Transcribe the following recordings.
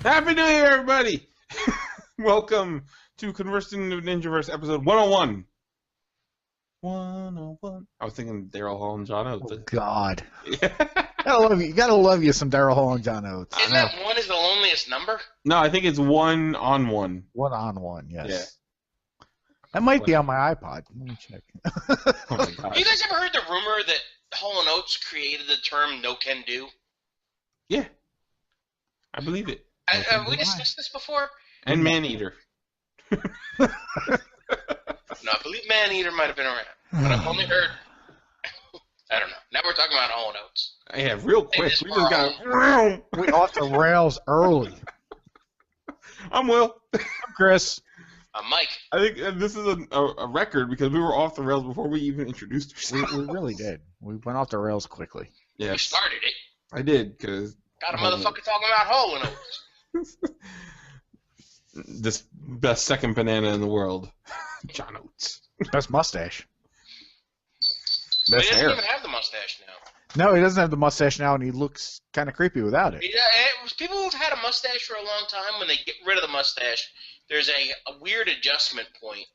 Happy New Year, everybody! Welcome to Conversing with Ninjaverse, episode 101. 101. I was thinking Daryl Hall and John Oates. Oh, God. Yeah. You gotta love you some Daryl Hall and John Oates. Isn't that one is the loneliest number? No, I think it's 1-on-1. 1-on-1, yes. Yeah. That might be on my iPod. Let me check. Oh my God. You guys ever heard the rumor that Hall & Oates created the term "no can do"? Yeah. I believe it. Have we discussed this before? And Maneater. No, I believe Maneater might have been around, but I've only heard. I don't know. Now we're talking about Hall & Oates. Yeah, real quick. We just got. We off the rails early. I'm Will. I'm Chris. I'm Mike. I think this is a record because we were off the rails before we even introduced ourselves. We really did. We went off the rails quickly. Yeah, You started it. I did because. Got a motherfucker talking about Hall & Oates. This best second banana in the world, John Oates. Best mustache. But Best he doesn't hair. even have the mustache now. No, he doesn't have the mustache now, and he looks kind of creepy without it. People who've had a mustache for a long time, when they get rid of the mustache, there's a weird adjustment point.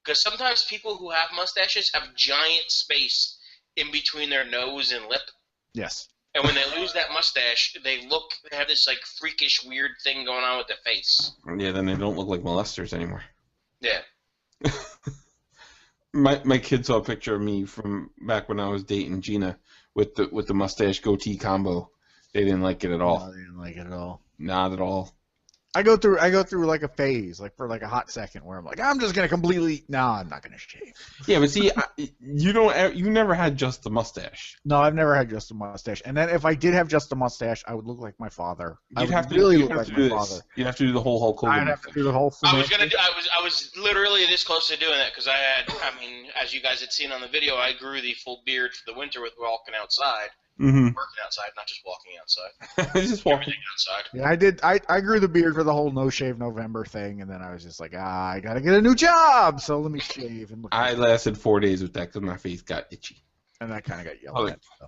Because sometimes people who have mustaches have giant space in between their nose and lip. Yes. And when they lose that mustache, they have this like freakish weird thing going on with their face. Yeah, then they don't look like molesters anymore. Yeah. My kid saw a picture of me from back when I was dating Gina with the mustache goatee combo. They didn't like it at all. No, they didn't like it at all. Not at all. I go through like a phase, like for like a hot second, where I'm like, I'm just gonna completely. No, I'm not gonna shave. Yeah, but see, you never had just the mustache. No, I've never had just a mustache. And then if I did have just a mustache, I would look like my father. You'd have to really you'd look have like to my do father. this. You'd have to do the whole Hulk Hogan. I'd have to do the whole thing. I was literally this close to doing that because as you guys had seen on the video, I grew the full beard for the winter with walking outside. Mm-hmm. Working outside, not just walking outside. Just walking. Everything outside. Yeah, I did. I grew the beard for the whole no shave November thing, and then I was just like, I gotta get a new job, so let me shave and look. I lasted 4 days with that because my face got itchy. And I kind of got yelled at. So.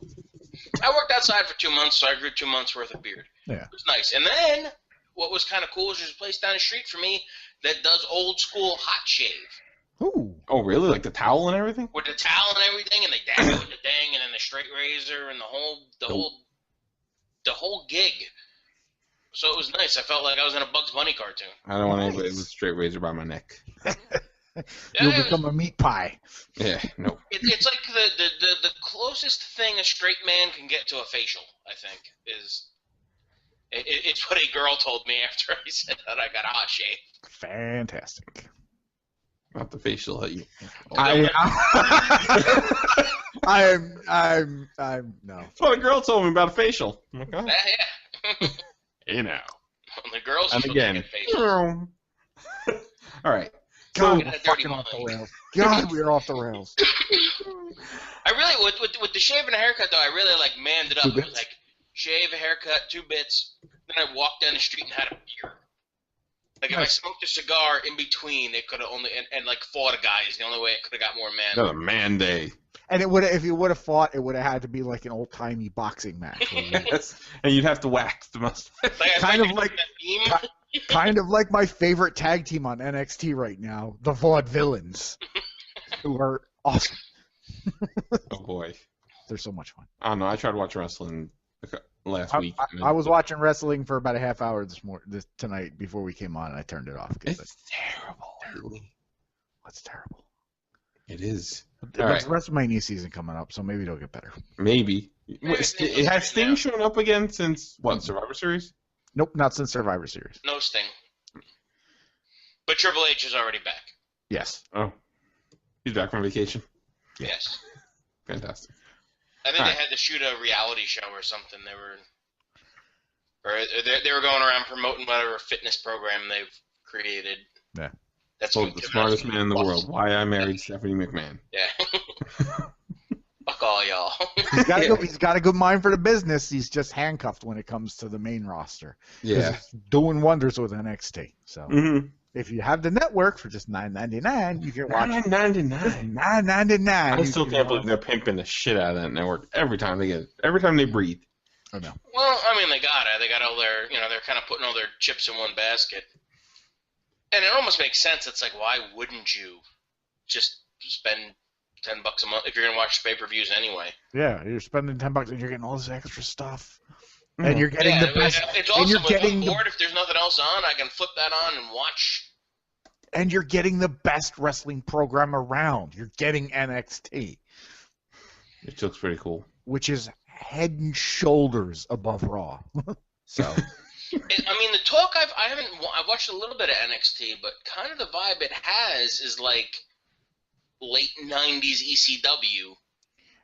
I worked outside for 2 months, so I grew 2 months worth of beard. Yeah. It was nice. And then what was kind of cool is there's a place down the street from me that does old school hot shave. Ooh. Oh, really? Like the towel and everything? With the towel and everything, and they dab it with the thing, and then the straight razor, and the whole gig. So it was nice. I felt like I was in a Bugs Bunny cartoon. I don't want anybody with a straight razor by my neck. You'll become a meat pie. Yeah, no. It's like the closest thing a straight man can get to a facial, I think, is. It's what a girl told me after I said that I got a hot shave. Fantastic. Not the facial that you. I'm no. That's what a girl told me about a facial. I'm like, oh. Yeah. Hey now. The girls And usually again. get facials. All right. God, Get we're a dirty fucking off the mind. rails. God, we're off the rails. I really, with the shave and the haircut though, I really like manned it up. 2 It was bits? like shave, a haircut, 2 bits. Then I walked down the street and had a beer. Like if I Nice. smoked a cigar in between, it could have only and like fought a guy is the only way it could have got more man. Another man day. And it would, if you would have fought, it would have had to be like an old timey boxing match. Yes. And you'd have to wax the mustache. Like, I Kind think of like- that meme. Kind of like my favorite tag team on NXT right now, the Vaudevillains, who are awesome. Oh boy. They're so much fun. I don't know. I tried watching wrestling last week. I was watching wrestling for about a half hour tonight before we came on, and I turned it off. It's terrible. That's terrible. It is. But All right. the WrestleMania season coming up, so maybe it'll get better. Maybe. It has Sting now. shown up again since what? Survivor Series? Nope, not since Survivor Series. No Sting. But Triple H is already back. Yes. Oh, he's back from vacation. Yeah. Yes. Fantastic. I think All they right. had to shoot a reality show or something. They were going around promoting whatever fitness program they've created. Yeah. That's Oh, what the Kevin smartest Owens man in the was. world. Why I married Stephanie McMahon. Yeah. Fuck all y'all. He's got a good mind for the business. He's just handcuffed when it comes to the main roster. 'Cause Yeah. it's doing wonders with NXT. So Mm-hmm. if you have the network for just $9.99, you can watch it. $9.99. $9.99. I still can't believe they're pimping the shit out of that network every time they breathe. I know. Well, I mean, they got it. They got all their, they're kind of putting all their chips in one basket. And it almost makes sense. It's like, why wouldn't you just spend $10 a month if you're going to watch pay-per-views anyway? Yeah, you're spending $10 and you're getting all this extra stuff. And you're getting Yeah, the best. it's and awesome. you're If getting I'm bored, if there's nothing else on, I can flip that on and watch. And you're getting the best wrestling program around. You're getting NXT, It looks pretty cool. which is head and shoulders above Raw. So I mean, the talk I've watched a little bit of NXT, but kind of the vibe it has is like late '90s ECW.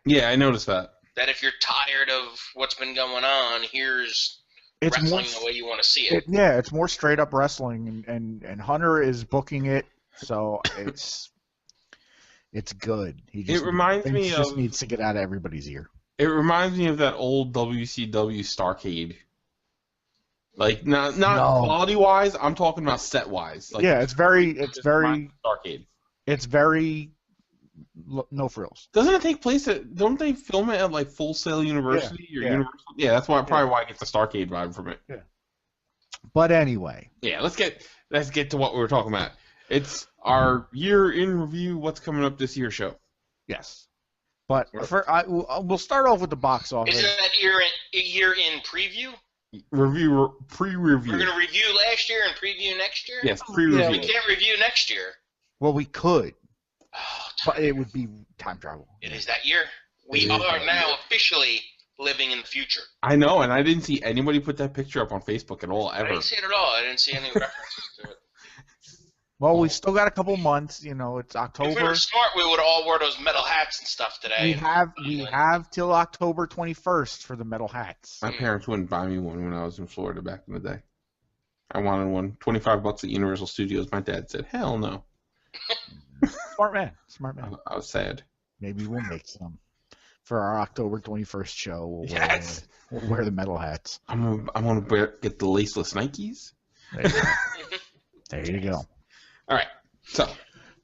Yeah, I noticed that. That if you're tired of what's been going on, here's it's wrestling more the way you want to see it. yeah, it's more straight up wrestling, and Hunter is booking it, so it's good. He just, It reminds me just of needs to get out of everybody's ear. It reminds me of that old WCW Starcade. Like not quality wise, I'm talking about set wise. Like, yeah, it's very Starcade. It's very no frills. Doesn't it take place at? Don't they film it at like Full Sail University or Universal? Yeah, that's probably why I get the Starcade vibe from it. Yeah. But anyway. Yeah, let's get to what we were talking about. It's our year in review. What's coming up this year show? Yes. But we'll start off with the box office. Isn't that year in preview? Pre-review. We're gonna review last year and preview next year. Yes, pre-review. We can't review next year. Well, we could, Oh, but it would be time travel. it is that year. We are now officially living in the future. I know, and I didn't see anybody put that picture up on Facebook at all, ever. I didn't see it at all. I didn't see any references to it. Well, we still got a couple months. It's October. If we were smart, we would all wear those metal hats and stuff today. We have till October 21st for the metal hats. My parents wouldn't buy me one when I was in Florida back in the day. I wanted one. $25 at Universal Studios. My dad said, "Hell no." Smart man. I was sad. Maybe we'll make some for our October 21st show. We'll wear the metal hats. I'm gonna get the laceless Nikes. There you go. All right, so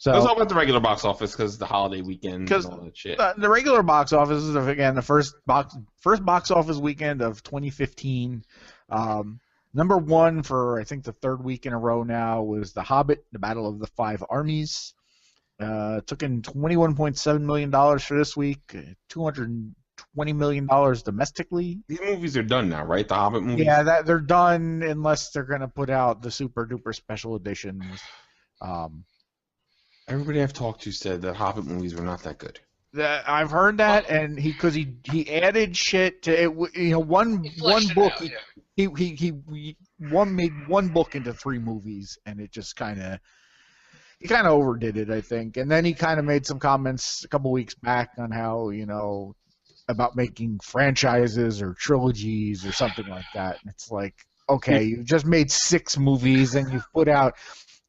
let's talk about the regular box office because the holiday weekend and all that shit. The regular box office is again the first box office weekend of 2015. Number one for I think the third week in a row now was The Hobbit: The Battle of the Five Armies. Took in $21.7 million for this week, $220 million domestically. These movies are done now, right? The Hobbit movies. Yeah, they're done unless they're gonna put out the super duper special editions. Everybody I've talked to said that Hobbit movies were not that good. I've heard that, and he added shit to it. One book. He made one book into three movies, and it just he kind of overdid it, I think. And then he kind of made some comments a couple weeks back on how about making franchises or trilogies or something like that. And it's like, okay, you've just made 6 movies, and you've put out.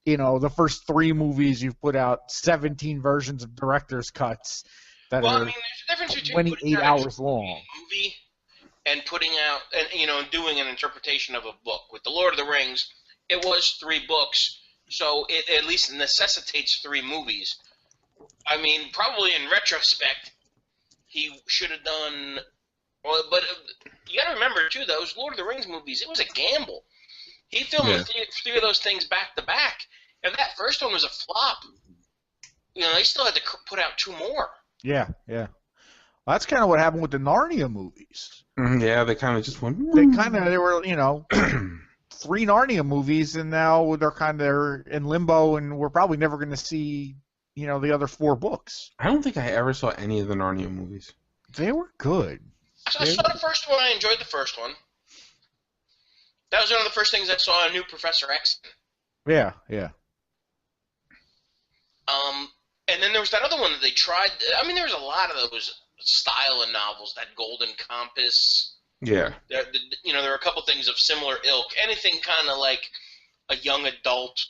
The first 3 movies, you've put out 17 versions of director's cuts that are there's a difference between 28 hours long. Movie and putting out, and doing an interpretation of a book. With The Lord of the Rings, it was 3 books, so it at least necessitates 3 movies. I mean, probably in retrospect, he should have done. Well, but you got to remember too, those Lord of the Rings movies, it was a gamble. He filmed 3 of those things back to back. And that first one was a flop. They still had to put out 2 more. Yeah. Well, that's kind of what happened with the Narnia movies. Yeah, they kind of just went. They were 3 Narnia movies, and now they're in limbo, and we're probably never going to see the other 4 books. I don't think I ever saw any of the Narnia movies. They were good. I saw the first one. I enjoyed the first one. That was one of the first things I saw a new Professor X. Yeah. And then there was that other one that they tried. I mean, there was a lot of those style of novels, that Golden Compass. Yeah. There were a couple things of similar ilk. Anything kind of like a young adult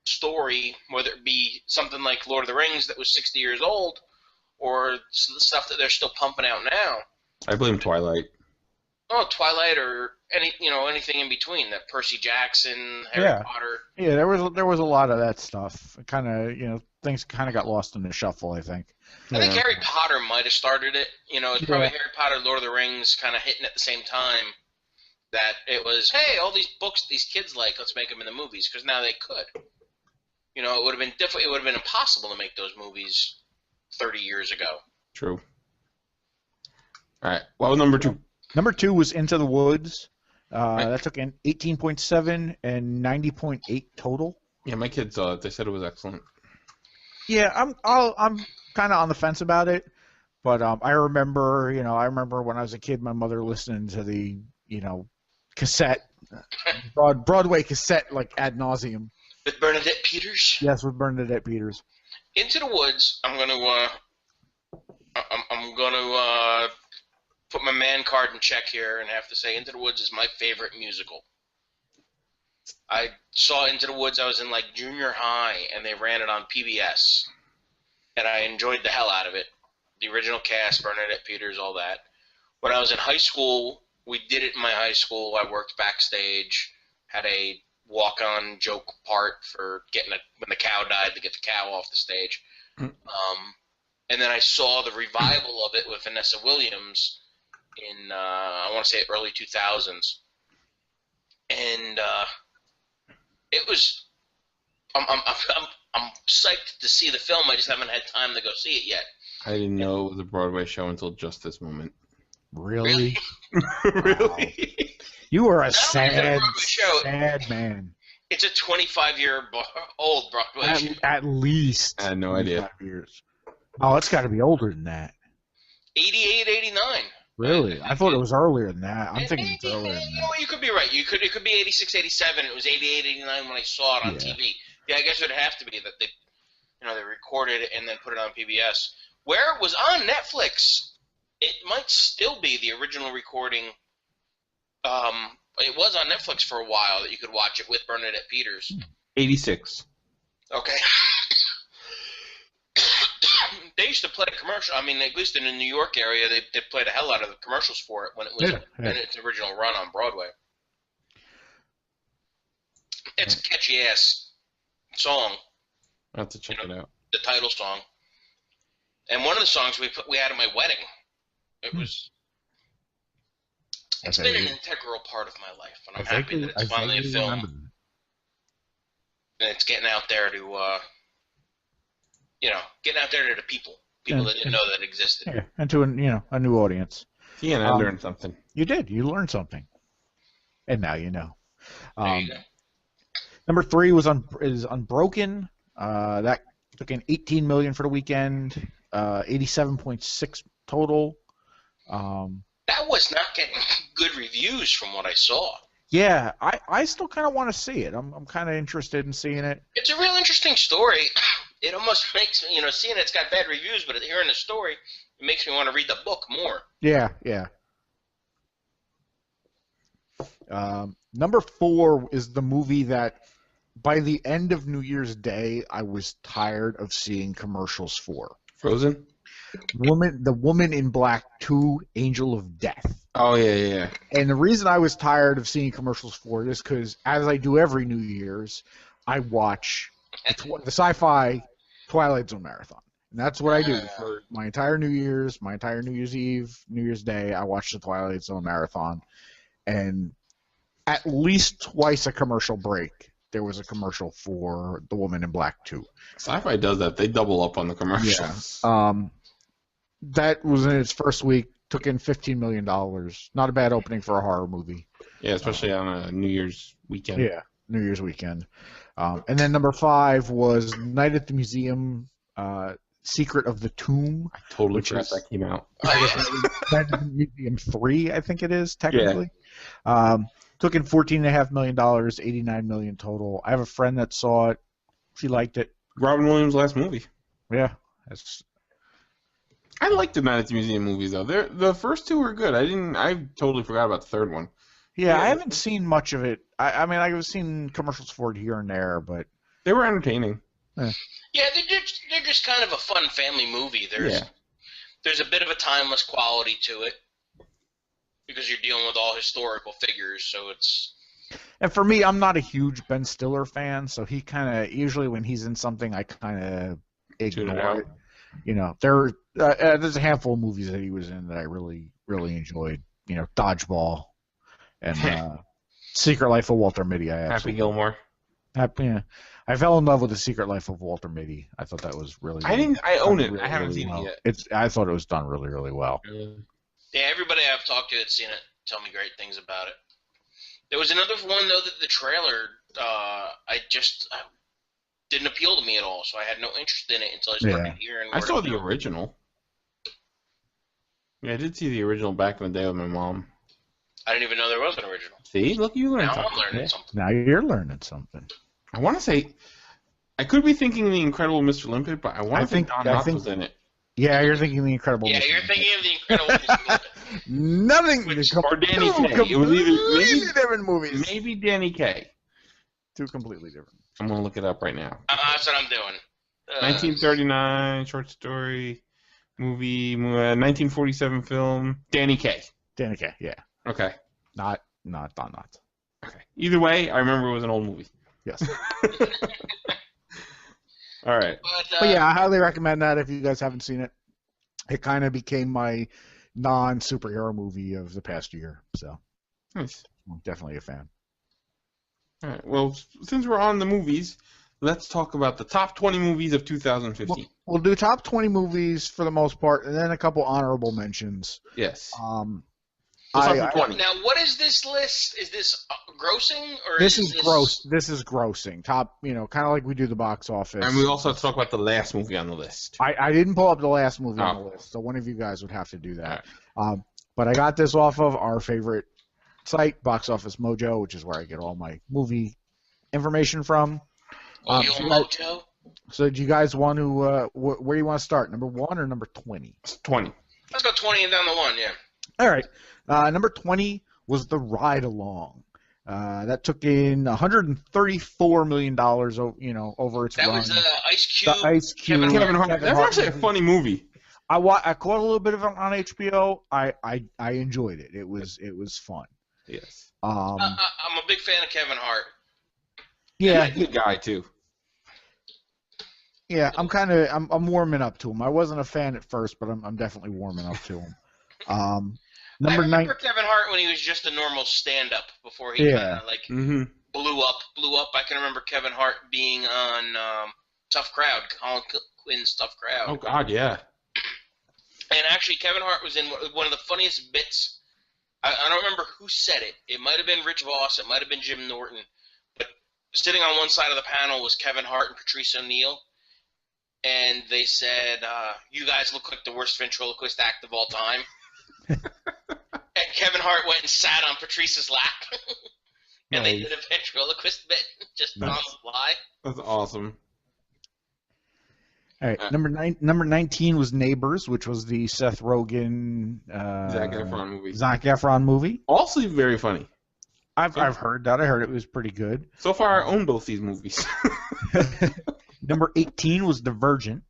story, whether it be something like Lord of the Rings that was 60 years old, or the stuff that they're still pumping out now. I blame Twilight. Oh, Twilight or anything in between. That Percy Jackson, Harry Potter. Yeah, there was a lot of that stuff. Kind of, things kind of got lost in the shuffle, I think. I think Harry Potter might have started it. It's probably Harry Potter, Lord of the Rings, kind of hitting at the same time. That it was, hey, all these books these kids like, let's make them in the movies because now they could. It would have been different. It would have been impossible to make those movies 30 years ago. True. All right. What was number 2? Number 2 was Into the Woods. That took in 18.7 and 90.8 total. Yeah, my kids saw it. They said it was excellent. Yeah, I'm kind of on the fence about it, but I remember when I was a kid, my mother listening to the cassette, Broadway cassette like ad nauseum. With Bernadette Peters. Yes, with Bernadette Peters. Into the Woods. I'm gonna put my man card in check here and have to say Into the Woods is my favorite musical. I saw Into the Woods. I was in like junior high, and they ran it on PBS, and I enjoyed the hell out of it. The original cast, Bernadette Peters, all that. When I was in high school, we did it in my high school. I worked backstage, had a walk-on joke part for when the cow died to get the cow off the stage. And then I saw the revival of it with Vanessa Williams in I want to say early 2000s, and it was. I'm psyched to see the film. I just haven't had time to go see it yet. I didn't know it was a Broadway show until just this moment. Really? Really? You are a sad man. It's a 25-year-old Broadway show. At least. I had no idea. Years. Oh, it's got to be older than that. 88, 89. Really? I thought it was earlier than that. I'm thinking it's earlier than that. You know what? You could be right. It could be 86, 87. It was 88, 89 when I saw it on TV. Yeah, I guess it would have to be that they recorded it and then put it on PBS. Where it was on Netflix, it might still be the original recording. It was on Netflix for a while that you could watch it with Bernadette Peters. 86. Okay. They used to play a commercial. I mean, at least in the New York area, they played the hell out of the commercials for it when it was in its original run on Broadway. It's a catchy-ass song. I'll have to check it out. The title song. And one of the songs we had at my wedding. It's been an integral part of my life, and I'm happy that it's finally a film. And it's getting out there to, getting out there to the people that didn't know that existed. Yeah, and to a new audience. Yeah, and I learned something. You did. You learned something, and now you know. There you go. Number 3 is Unbroken. That took in 18 million for the weekend. 87.6 total. That was not getting good reviews from what I saw. Yeah, I still kind of want to see it. I'm kind of interested in seeing it. It's a real interesting story. It almost makes me, seeing it's got bad reviews, but hearing the story, it makes me want to read the book more. Yeah. Number 4 is the movie that, by the end of New Year's Day, I was tired of seeing commercials for. Frozen? The Woman in Black 2, Angel of Death. Oh, yeah. And the reason I was tired of seeing commercials for it is because, as I do every New Year's, I watch the sci-fi Twilight Zone marathon. And that's what I do for my entire New Year's, my entire New Year's Eve, New Year's Day. I watch the Twilight Zone marathon. And at least twice a commercial break, there was a commercial for The Woman in Black 2. Sci-fi does that. They double up on the commercials. Yeah. That was in its first week, took in $15 million. Not a bad opening for a horror movie. Yeah, especially on a New Year's weekend. Yeah, New Year's weekend. And then number 5 was Night at the Museum, Secret of the Tomb. I totally forgot that came out. Night at the Museum 3, I think it is, technically. Yeah. Took in $14.5 million, 89 million total. I have a friend that saw it. She liked it. Robin Williams' last movie. Yeah. I liked the Night at the Museum movies, though. The first 2 were good. I totally forgot about the third one. Yeah, I haven't seen much of it. I mean, I've seen commercials for it here and there, but they were entertaining. Yeah, they're just kind of a fun family movie. There's a bit of a timeless quality to it. because you're dealing with all historical figures, so it's. And for me, I'm not a huge Ben Stiller fan, so he kind of usually when he's in something, I kind of ignore it. You know, there's a handful of movies that he was in that I really enjoyed. You know, Dodgeball and Secret Life of Walter Mitty. Happy Gilmore. Yeah. I fell in love with The Secret Life of Walter Mitty. I thought that was really. I own it. Really, I haven't really seen well. it yet. I thought it was done really well. Yeah, everybody I've talked to that's seen it tell me great things about it. There was another one though that the trailer, I didn't appeal to me at all, so I had no interest in it until I started hearing. I saw the original. Yeah, I did see the original back in the day with my mom. I didn't even know there was an original. See, look, you learned now something. I'm learning something. Now you're learning something. I want to say, I could be thinking The Incredible Mr. Limpet, but I want to think Don Knotts was in it. Yeah, you're thinking The Incredible. Yeah, you're thinking of The Incredible Mr. Limpet. Nothing. Or Danny Kaye. It was either maybe different movies. Maybe Danny Kaye. Two completely different. I'm gonna look it up right now. That's what I'm doing. 1939 short story movie, 1947 film. Danny Kaye. Danny Kaye. Yeah. Okay. Not Don Knotts. Okay. Either way, I remember it was an old movie. Yes. All right. But yeah, I highly recommend that if you guys haven't seen it. It kind of became my non-superhero movie of the past year, so nice. I'm definitely a fan. All right. Well, since we're on the movies, let's talk about the top 20 movies of 2015. We'll do top 20 movies for the most part, and then a couple honorable mentions. Yes. Now, what is this list? Is this grossing or this is gross? This is grossing. Top, kind of like we do the box office. And we also have to talk about the last movie on the list. I didn't pull up the last movie on the list, so one of you guys would have to do that. Right. But I got this off of our favorite site, Box Office Mojo, which is where I get all my movie information from. Mojo. So do you guys want to? Where do you want to start? Number 1 or number 20? 20. Let's go 20 and down to 1. Yeah. All right. Number 20 was The Ride Along. That took in $134 million, over its run. That was Ice Cube. The Ice Cube. Kevin Hart. That's actually a funny movie. I caught a little bit of it on HBO. I enjoyed it. It was fun. Yes. I'm a big fan of Kevin Hart. Yeah, he's a good guy too. Yeah, I'm warming up to him. I wasn't a fan at first, but I'm definitely warming up to him. I remember Kevin Hart when he was just a normal stand-up before he kind of blew up. I can remember Kevin Hart being on Tough Crowd, Colin Quinn's Tough Crowd. Oh God, yeah. And actually, Kevin Hart was in one of the funniest bits. I don't remember who said it. It might have been Rich Voss. It might have been Jim Norton. But sitting on one side of the panel was Kevin Hart and Patrice O'Neal. And they said, you guys look like the worst ventriloquist act of all time. And Kevin Hart went and sat on Patrice's lap. And they did a ventriloquist bit just on the fly. That's awesome. All right, number 19 was Neighbors, which was the Seth Rogen, Zac Efron movie. Also very funny. I've heard that. I heard it was pretty good. So far, I own both these movies. Number 18 was Divergent.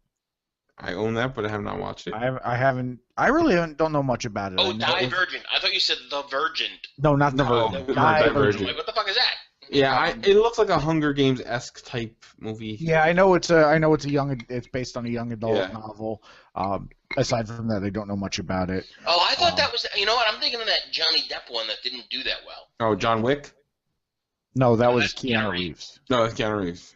I own that, but I have not watched it. I really don't know much about it. Oh, Divergent. I thought you said The Virgin. No, not Divergent. Divergent. Like, what the fuck is that? Yeah, it looks like a Hunger Games-esque type movie. Yeah, it's based on a young adult novel. Aside from that, I don't know much about it. Oh, I thought that was. You know what? I'm thinking of that Johnny Depp one that didn't do that well. Oh, John Wick? No, that was Keanu Reeves. No, it's Keanu Reeves.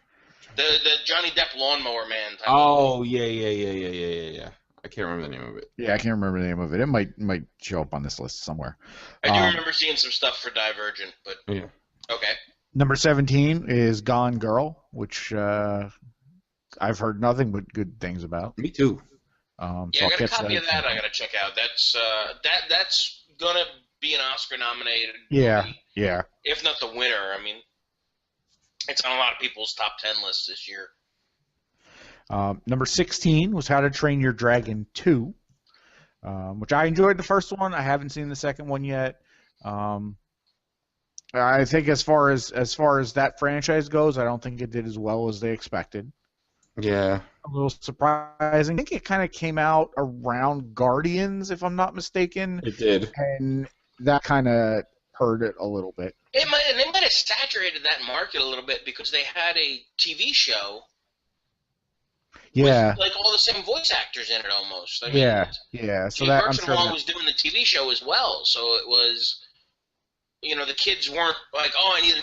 The Johnny Depp lawnmower man. Oh, yeah. I can't remember the name of it. Yeah, I can't remember the name of it. It might show up on this list somewhere. I do remember seeing some stuff for Divergent, but yeah. Okay. Number 17 is Gone Girl, which I've heard nothing but good things about. Me too. I got a copy of that I got to check out. That's going to be an Oscar-nominated movie. Yeah. If not the winner. I mean, it's on a lot of people's top 10 lists this year. Number 16 was How to Train Your Dragon 2, which I enjoyed the first one. I haven't seen the second one yet. I think as far as that franchise goes, I don't think it did as well as they expected. Yeah. A little surprising. I think it kind of came out around Guardians, if I'm not mistaken. It did. And that kind of hurt it a little bit. They might have saturated that market a little bit because they had a TV show. Yeah. With, like, all the same voice actors in it almost. I mean, yeah. So Jay that I'm sure was doing the TV show as well, so it was, the kids weren't like, oh, I need to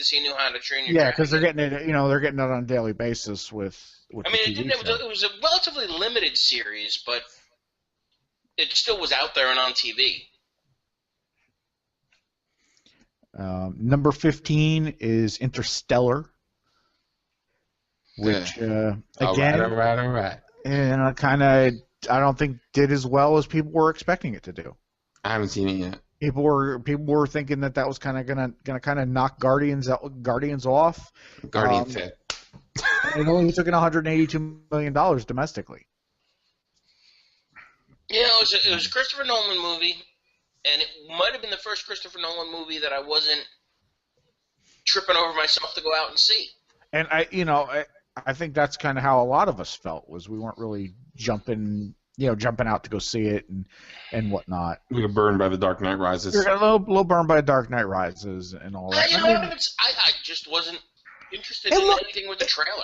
see a new How to Train Your Dragon. Yeah, because they're getting it. They're getting it on a daily basis with. I mean, it was a relatively limited series, but it still was out there and on TV. Number 15 is Interstellar, which again, all right. And I don't think did as well as people were expecting it to do. I haven't seen it yet. People were thinking that was kind of gonna kind of knock Guardians off. Guardians hit. It only took in $182 million domestically. Yeah, it was a Christopher Nolan movie, and it might have been the first Christopher Nolan movie that I wasn't tripping over myself to go out and see. And I think that's kind of how a lot of us felt, was we weren't really jumping out to go see it and whatnot. We were burned by The Dark Knight Rises. We got a little burned by Dark Knight Rises and all that. I just wasn't interested in anything with the trailer.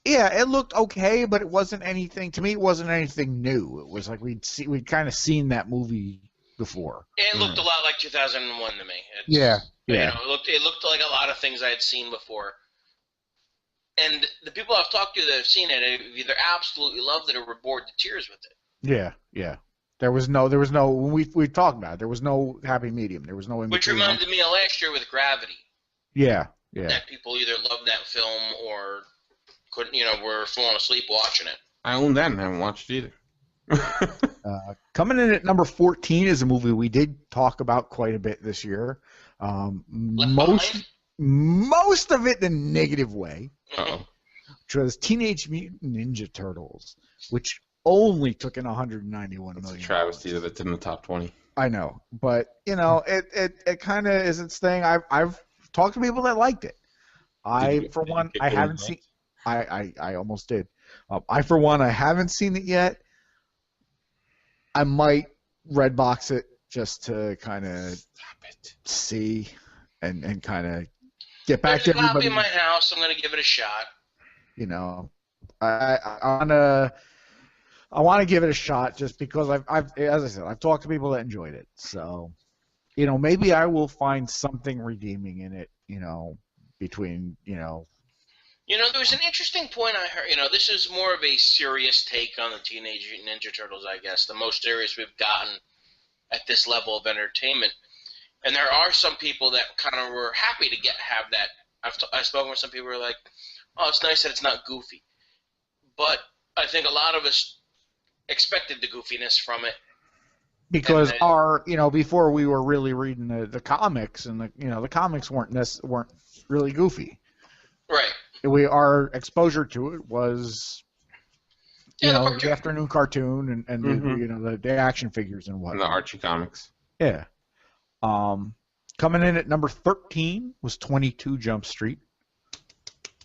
Yeah, it looked okay, but it wasn't anything. To me, it wasn't anything new. It was like we'd kind of seen that movie before. It looked a lot like 2001 to me. Yeah. It looked like a lot of things I had seen before. And the people I've talked to that have seen it have either absolutely loved it or were bored to tears with it. Yeah. There was no when we talked about it, there was no happy medium. There was no in between. Which reminded me of last year with Gravity. Yeah. That people either loved that film or couldn't, were falling asleep watching it. I own that and haven't watched it either. Coming in at number 14 is a movie we did talk about quite a bit this year. Most of it in a negative way. Uh-oh. Which was Teenage Mutant Ninja Turtles, which only took in $191 million. It's a travesty that it's in the top 20. I know, but it kind of is its thing. I've talked to people that liked it. I haven't seen. I almost did. I haven't seen it yet. I might Redbox it just to kind of see and kind of get back to everybody. There's a copy in my house. I'm going to give it a shot. I want to give it a shot just because as I said, I've talked to people that enjoyed it. So, maybe I will find something redeeming in it. Between. There was an interesting point I heard. This is more of a serious take on the Teenage Mutant Ninja Turtles, I guess, the most serious we've gotten at this level of entertainment. And there are some people that kind of were happy to have that. I've spoken with some people who are like, oh, it's nice that it's not goofy. But I think a lot of us expected the goofiness from it. Because before we were really reading the comics, and the comics weren't really goofy. Right. Our exposure to it was, the afternoon cartoon and the action figures and whatnot. And the Archie comics. Yeah. Coming in at number 13 was 22 Jump Street.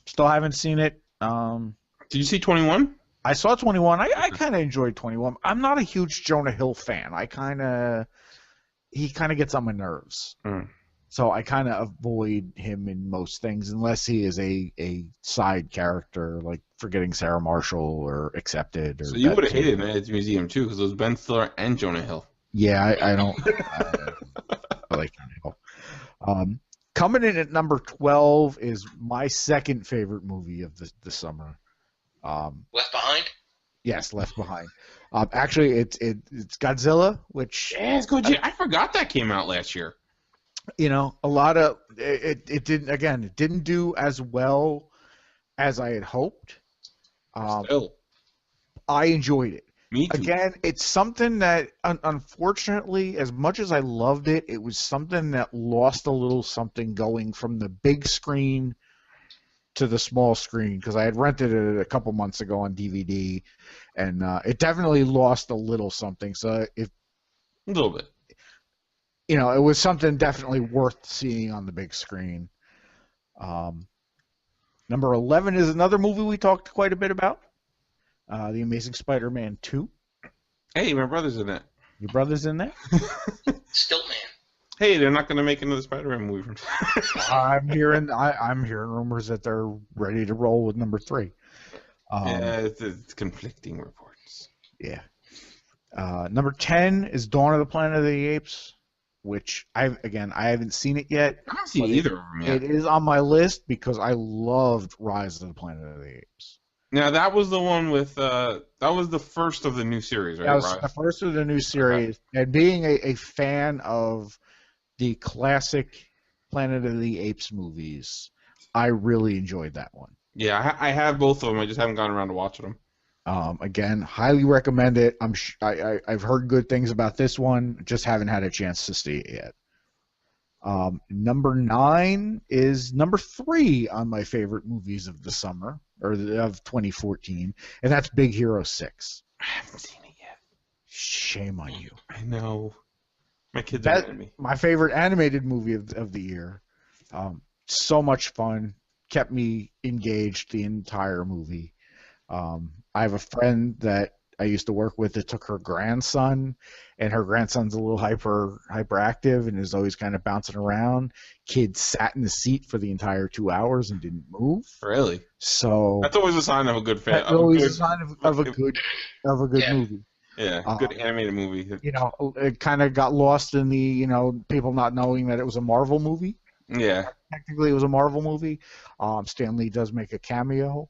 Still haven't seen it. Did you see 21? I saw 21. I kind of enjoyed 21. I'm not a huge Jonah Hill fan. He kind of gets on my nerves. Mm. So I kind of avoid him in most things unless he is a side character, like Forgetting Sarah Marshall or Accepted. Or so you would have hated Man's Museum too, because it was Ben Stiller and Jonah Hill. Yeah, I don't. I like Jonah Hill. Coming in at number 12 is my second favorite movie of the summer. Left Behind? Yes, Left Behind. Actually, it's Godzilla, which it's Godzilla. I forgot that came out last year. A lot of it didn't do as well as I had hoped. Still, I enjoyed it. Me too. Again, it's something that unfortunately, as much as I loved it, it was something that lost a little something going from the big screen to the small screen, because I had rented it a couple months ago on DVD, and it definitely lost a little something. So a little bit. It was something definitely worth seeing on the big screen. Number 11 is another movie we talked quite a bit about, The Amazing Spider-Man 2. Hey, my brother's in that. Your brother's in there? Stiltman. Hey, they're not going to make another Spider-Man movie from. I'm hearing rumors that they're ready to roll with number 3. Yeah, it's conflicting reports. Yeah. Number 10 is Dawn of the Planet of the Apes, which I haven't seen it yet. I haven't seen either of them yet. It is on my list because I loved Rise of the Planet of the Apes. Now that was the one with that was the first of the new series, right? That was the first of the new series, okay. And being a fan of the classic Planet of the Apes movies, I really enjoyed that one. Yeah, I have both of them. I just haven't gotten around to watching them. Again, highly recommend it. I've heard good things about this one. Just haven't had a chance to see it yet. Number 9 is number 3 on my favorite movies of the summer, or of 2014, and that's Big Hero 6. I haven't seen it yet. Shame on you. I know. My kids are mad at me. My favorite animated movie of the year. So much fun. Kept me engaged the entire movie. I have a friend that I used to work with that took her grandson, and her grandson's a little hyperactive and is always kind of bouncing around. Kid sat in the seat for the entire 2 hours and didn't move. Really? So that's always a sign of a good fan. That's always a sign of a good movie. Yeah, good animated movie. You know, it kind of got lost in the people not knowing that it was a Marvel movie. Yeah. Technically, it was a Marvel movie. Stan Lee does make a cameo.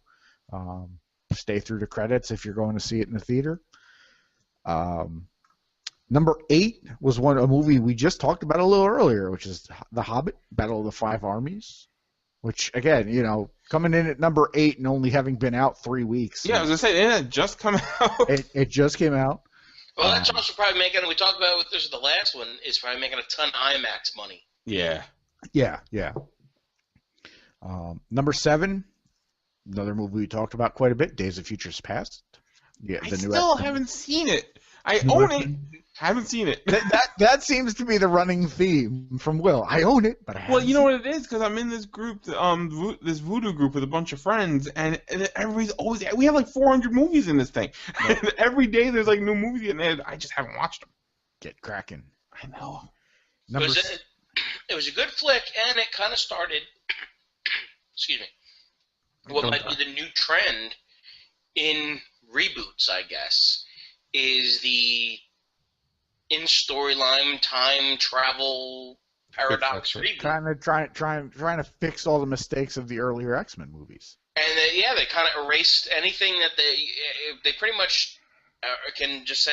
Stay through the credits if you're going to see it in the theater. Number 8 was a movie we just talked about a little earlier, which is The Hobbit: Battle of the Five Armies. Which, again, coming in at number 8 and only having been out 3 weeks. Yeah, I was gonna say, didn't it just come out? It just came out. Well, that's also probably making. We talked about it. This is the last one. Is probably making a ton of IMAX money. Yeah. Yeah. Number 7, another movie we talked about quite a bit, Days of Futures Past. Yeah, I still haven't seen it. I own it. Haven't seen it. That seems to be the running theme from Will. I own it, but I haven't. Well, you know what it is? Because I'm in this group, this voodoo group with a bunch of friends, and everybody's always. We have like 400 movies in this thing. Yeah. And every day there's like new movies in there. I just haven't watched them. Get cracking. I know. It was a good flick, and it kind of started. Excuse me. What might be the new trend in reboots, I guess, is the in-storyline time travel paradox reboot. Kind of trying to fix all the mistakes of the earlier X-Men movies. And they kind of erased anything that they pretty much can just say,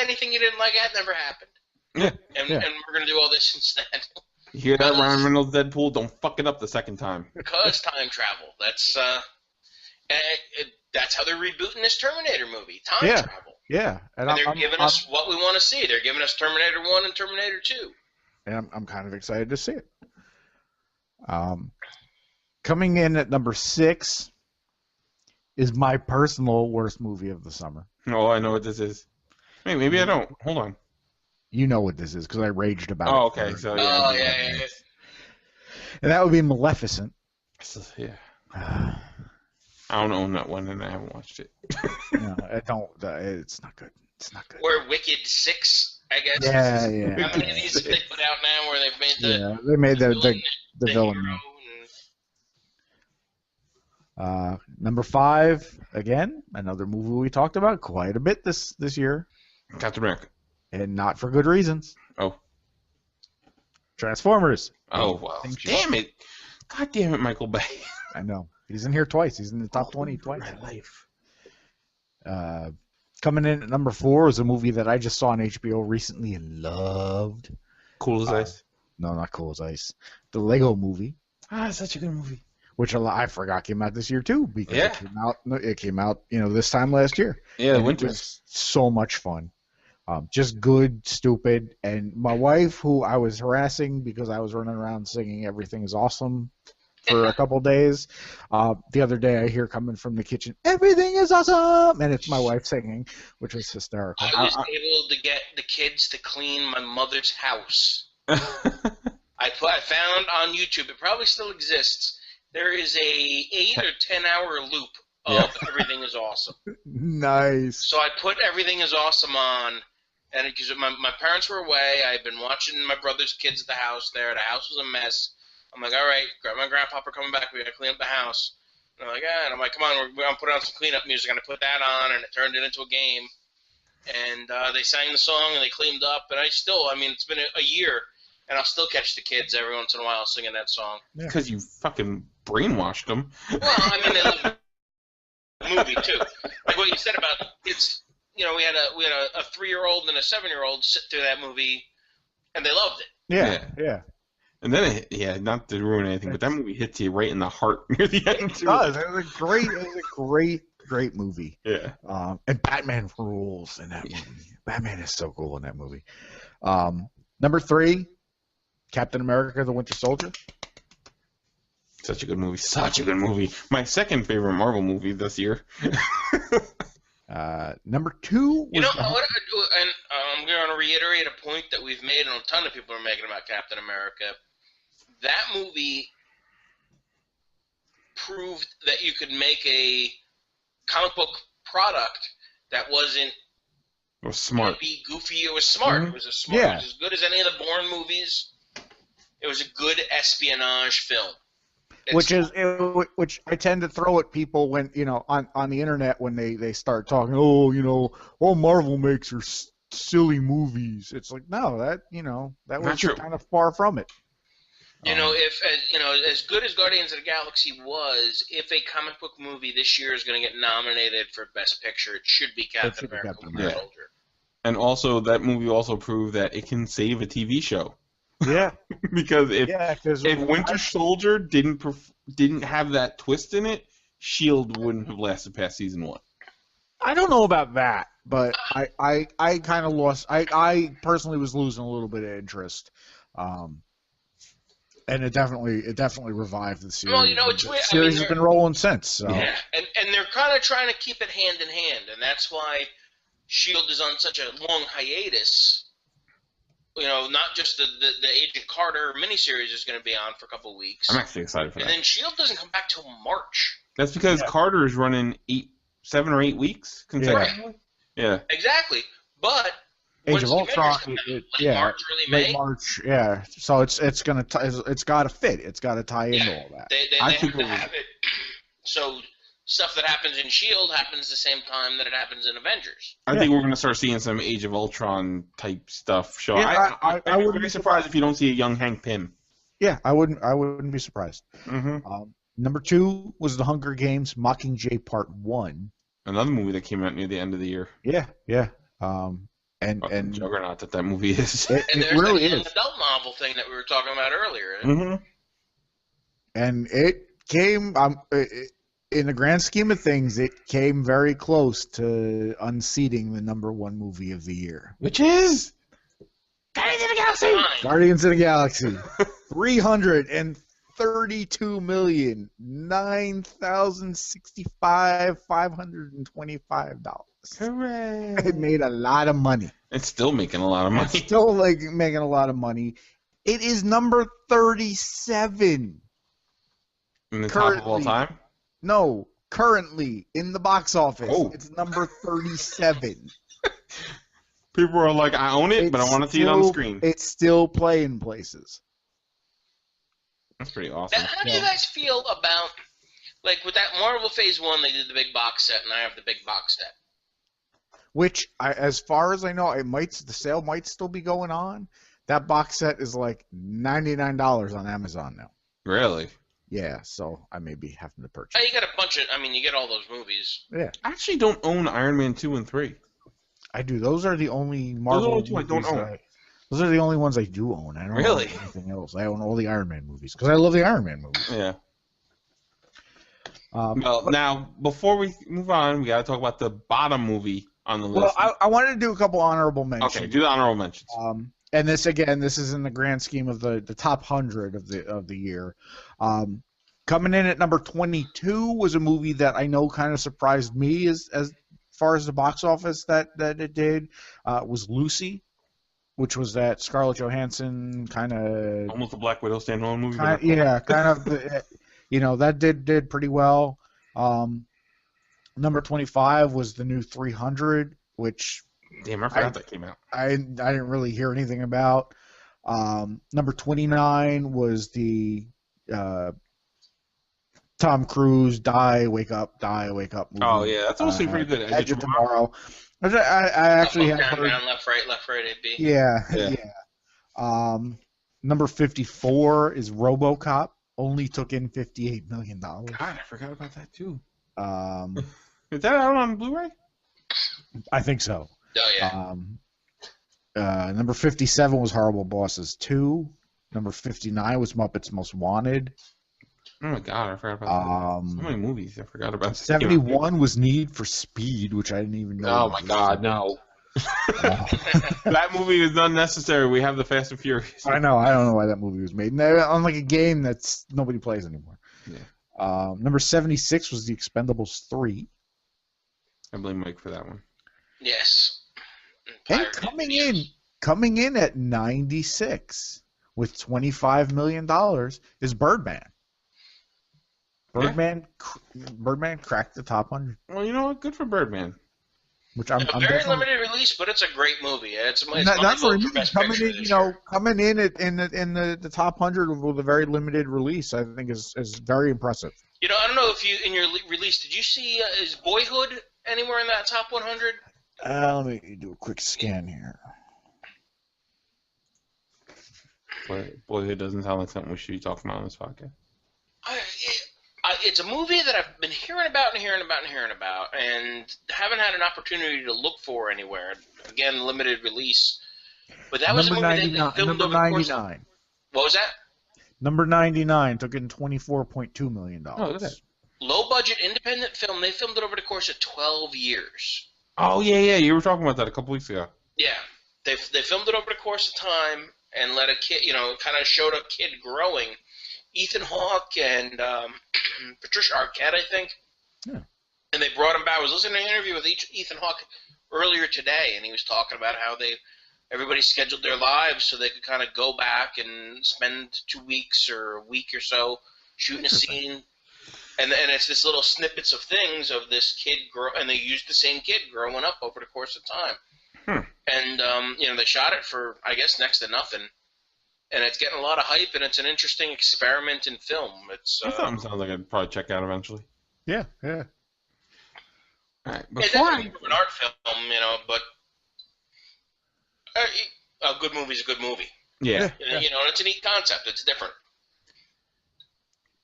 anything you didn't like, that never happened. Yeah. And we're going to do all this instead. You hear that, Ryan Reynolds Deadpool? Don't fuck it up the second time. Because time travel. That's how they're rebooting this Terminator movie. Time travel. Yeah. And they're giving us what we want to see. They're giving us Terminator 1 and Terminator 2. And I'm kind of excited to see it. Coming in at number 6 is my personal worst movie of the summer. Oh, I know what this is. Wait, maybe I don't. Hold on. You know what this is because I raged about it. Oh, okay. So yeah. And that would be Maleficent. Yeah. I don't own that one, and I haven't watched it. No, I don't. It's not good. It's not good. Or Wicked 6, I guess. Yeah. How many of these have they put out now where they've made the villain. Number 5, again, another movie we talked about quite a bit this year. Captain America. And not for good reasons. Oh. Transformers. Oh, well. Damn it. God damn it, Michael Bay. I know. He's in here twice. He's in the top 20 twice. My life. Coming in at number 4 is a movie that I just saw on HBO recently and loved. Cool as Ice? No, not Cool as Ice. The Lego Movie. It's such a good movie. Which I forgot came out this year too because it came out this time last year. Yeah, the winter. It was so much fun. Just good, stupid, and my wife, who I was harassing because I was running around singing "Everything Is Awesome" for a couple days. The other day, I hear coming from the kitchen, "Everything is awesome," and it's my wife singing, which was hysterical. I was able to get the kids to clean my mother's house. I found on YouTube, it probably still exists. There is a 8 or 10 hour loop of Everything is Awesome. Nice. So I put Everything is Awesome on And because my parents were away, I had been watching my brother's kids at the house there. The house was a mess. I'm like, all right, Grandma and Grandpa are coming back. We got to clean up the house. And they're like, and I'm like, come on, we're going to put on some cleanup music. I'm going to put that on, and it turned it into a game. And they sang the song, and they cleaned up. And it's been a year, and I'll still catch the kids every once in a while singing that song. Because you fucking brainwashed them. Well, I mean, they love the movie, too. Like what you said about it's, we had a 3-year-old and a 7-year-old sit through that movie, and they loved it. Yeah. And then, not to ruin anything, but that movie hits you right in the heart near the end, too. It does. It was a great movie. Yeah. And Batman rules in that movie. Batman is so cool in that movie. Number 3, Captain America: The Winter Soldier. Such a good movie. My second favorite Marvel movie this year. Number 2 was and I'm going to reiterate a point that we've made and a ton of people are making about Captain America. That movie proved that you could make a comic book product that wasn't smart. Be goofy. It was smart. Mm-hmm. It was as good as any of the Bourne movies. It was a good espionage film. Which I tend to throw at people when on the internet when they start talking. All Marvel makes are silly movies. It's like no, that was kind of far from it. As good as Guardians of the Galaxy was, if a comic book movie this year is going to get nominated for Best Picture, it should be Captain America: Winter Soldier. And also, that movie also proved that it can save a TV show. Yeah. Because if Winter Soldier didn't have that twist in it, S.H.I.E.L.D. wouldn't have lasted past season 1. I don't know about that, but I kind of lost. I personally was losing a little bit of interest. And it definitely revived the series. Well, it's weird. The series has been rolling since. So. Yeah, and they're kind of trying to keep it hand in hand, and that's why S.H.I.E.L.D. is on such a long hiatus. Not just the Agent Carter miniseries is going to be on for a couple of weeks. I'm actually excited for that. And then S.H.I.E.L.D. doesn't come back till March. That's because Carter is running 7 or 8 weeks consecutively. Right. Yeah. Exactly. But Age of Ultron, March, early May. Late March, yeah. So it's got to fit. It's got to tie into all that. They have to have it. So stuff that happens in S.H.I.E.L.D. happens the same time that it happens in Avengers. I think we're going to start seeing some Age of Ultron type stuff show. Yeah, I wouldn't be surprised if you don't see a young Hank Pym. Yeah, I wouldn't be surprised. Mm-hmm. Number 2 was The Hunger Games: Mockingjay Part 1. Another movie that came out near the end of the year. Yeah. And juggernaut that movie is. And it really is. The adult novel thing that we were talking about earlier. Mm-hmm. And it came in the grand scheme of things, it came very close to unseating the number 1 movie of the year, which is Guardians of the Galaxy. Guardians of the Galaxy. $332,009,065,525. Hooray! It made a lot of money. It's still making a lot of money. It's still making a lot of money. It is number 37. In the top of all time? No, currently in the box office. Oh. It's number 37. People are like, I own it, but I want to see it on the screen. It's still playing places. That's pretty awesome. Now, how do you guys feel about, with that Marvel Phase 1, they did the big box set, and I have the big box set. Which, as far as I know, the sale might still be going on. That box set is like $99 on Amazon now. Really? Yeah, so I may be having to purchase. You get a bunch of, you get all those movies. Yeah. I actually don't own Iron Man 2 and 3. I do. Those are the only Marvel movies I don't own. Those are the only ones I do own. I don't really own anything else. I own all the Iron Man movies because I love the Iron Man movies. Yeah. Now, before we move on, we got to talk about the bottom movie on the list. Well, I wanted to do a couple honorable mentions. Okay, do the honorable mentions. And this is in the grand scheme of the top 100 of the year. Coming in at number 22 was a movie that I know kind of surprised me as far as the box office that it did. Was Lucy, which was that Scarlett Johansson kind of almost a Black Widow standalone movie. That did pretty well. Number 25 was the new 300, which Damn, I forgot that came out. I didn't really hear anything about. Number 29 was the Tom Cruise Die Wake Up movie. Oh yeah, that's also pretty good. Edge of Tomorrow. I actually have down, heard. down, left, right, it'd be. Yeah. Number 54 is RoboCop. Only took in $58 million. God, I forgot about that too. Is that out on Blu-ray? I think so. Oh yeah. Number 57 was Horrible Bosses 2. Number 59 was Muppets Most Wanted. Oh my God, I forgot about that. So many movies I forgot about. 71 was Need for Speed, which I didn't even know. Oh my God, no. That movie is unnecessary. We have the Fast and Furious. I know. I don't know why that movie was made. On like a game that's nobody plays anymore. Yeah. Number 76 was The Expendables 3. I blame Mike for that one. Yes. And coming in at 96 with $25 million is Birdman. Birdman cracked the top 100. Well, you know what? Good for Birdman. Which I'm very limited release, but it's a great movie. It's not very limited. Coming in the top 100 with a very limited release, I think is very impressive. You know, I don't know if you in your release did you see is Boyhood anywhere in that top 100? Let me do a quick scan here. Boyhood doesn't sound like something we should be talking about on this podcast. It's a movie that I've been hearing about and haven't had an opportunity to look for anywhere. Again, limited release. But that was a movie that filmed number over the course 99. of, what was that? Number 99 took in $24.2 million. Oh, look at that. Low-budget independent film. They filmed it over the course of 12 years. Oh, yeah. You were talking about that a couple weeks ago. Yeah. They filmed it over the course of time and let a kid, kind of showed a kid growing. Ethan Hawke and Patricia Arquette, I think. Yeah. And they brought him back. I was listening to an interview with Ethan Hawke earlier today, and he was talking about how everybody scheduled their lives so they could kind of go back and spend 2 weeks or a week or so shooting a scene. And it's this little snippets of things of this kid and they used the same kid growing up over the course of time. And they shot it for, I guess, next to nothing. And it's getting a lot of hype, and it's an interesting experiment in film. It's sounds like I'd probably check out eventually. Yeah. All right, it's definitely an art film, but a good movie is a good movie. Yeah. It's a neat concept. It's different.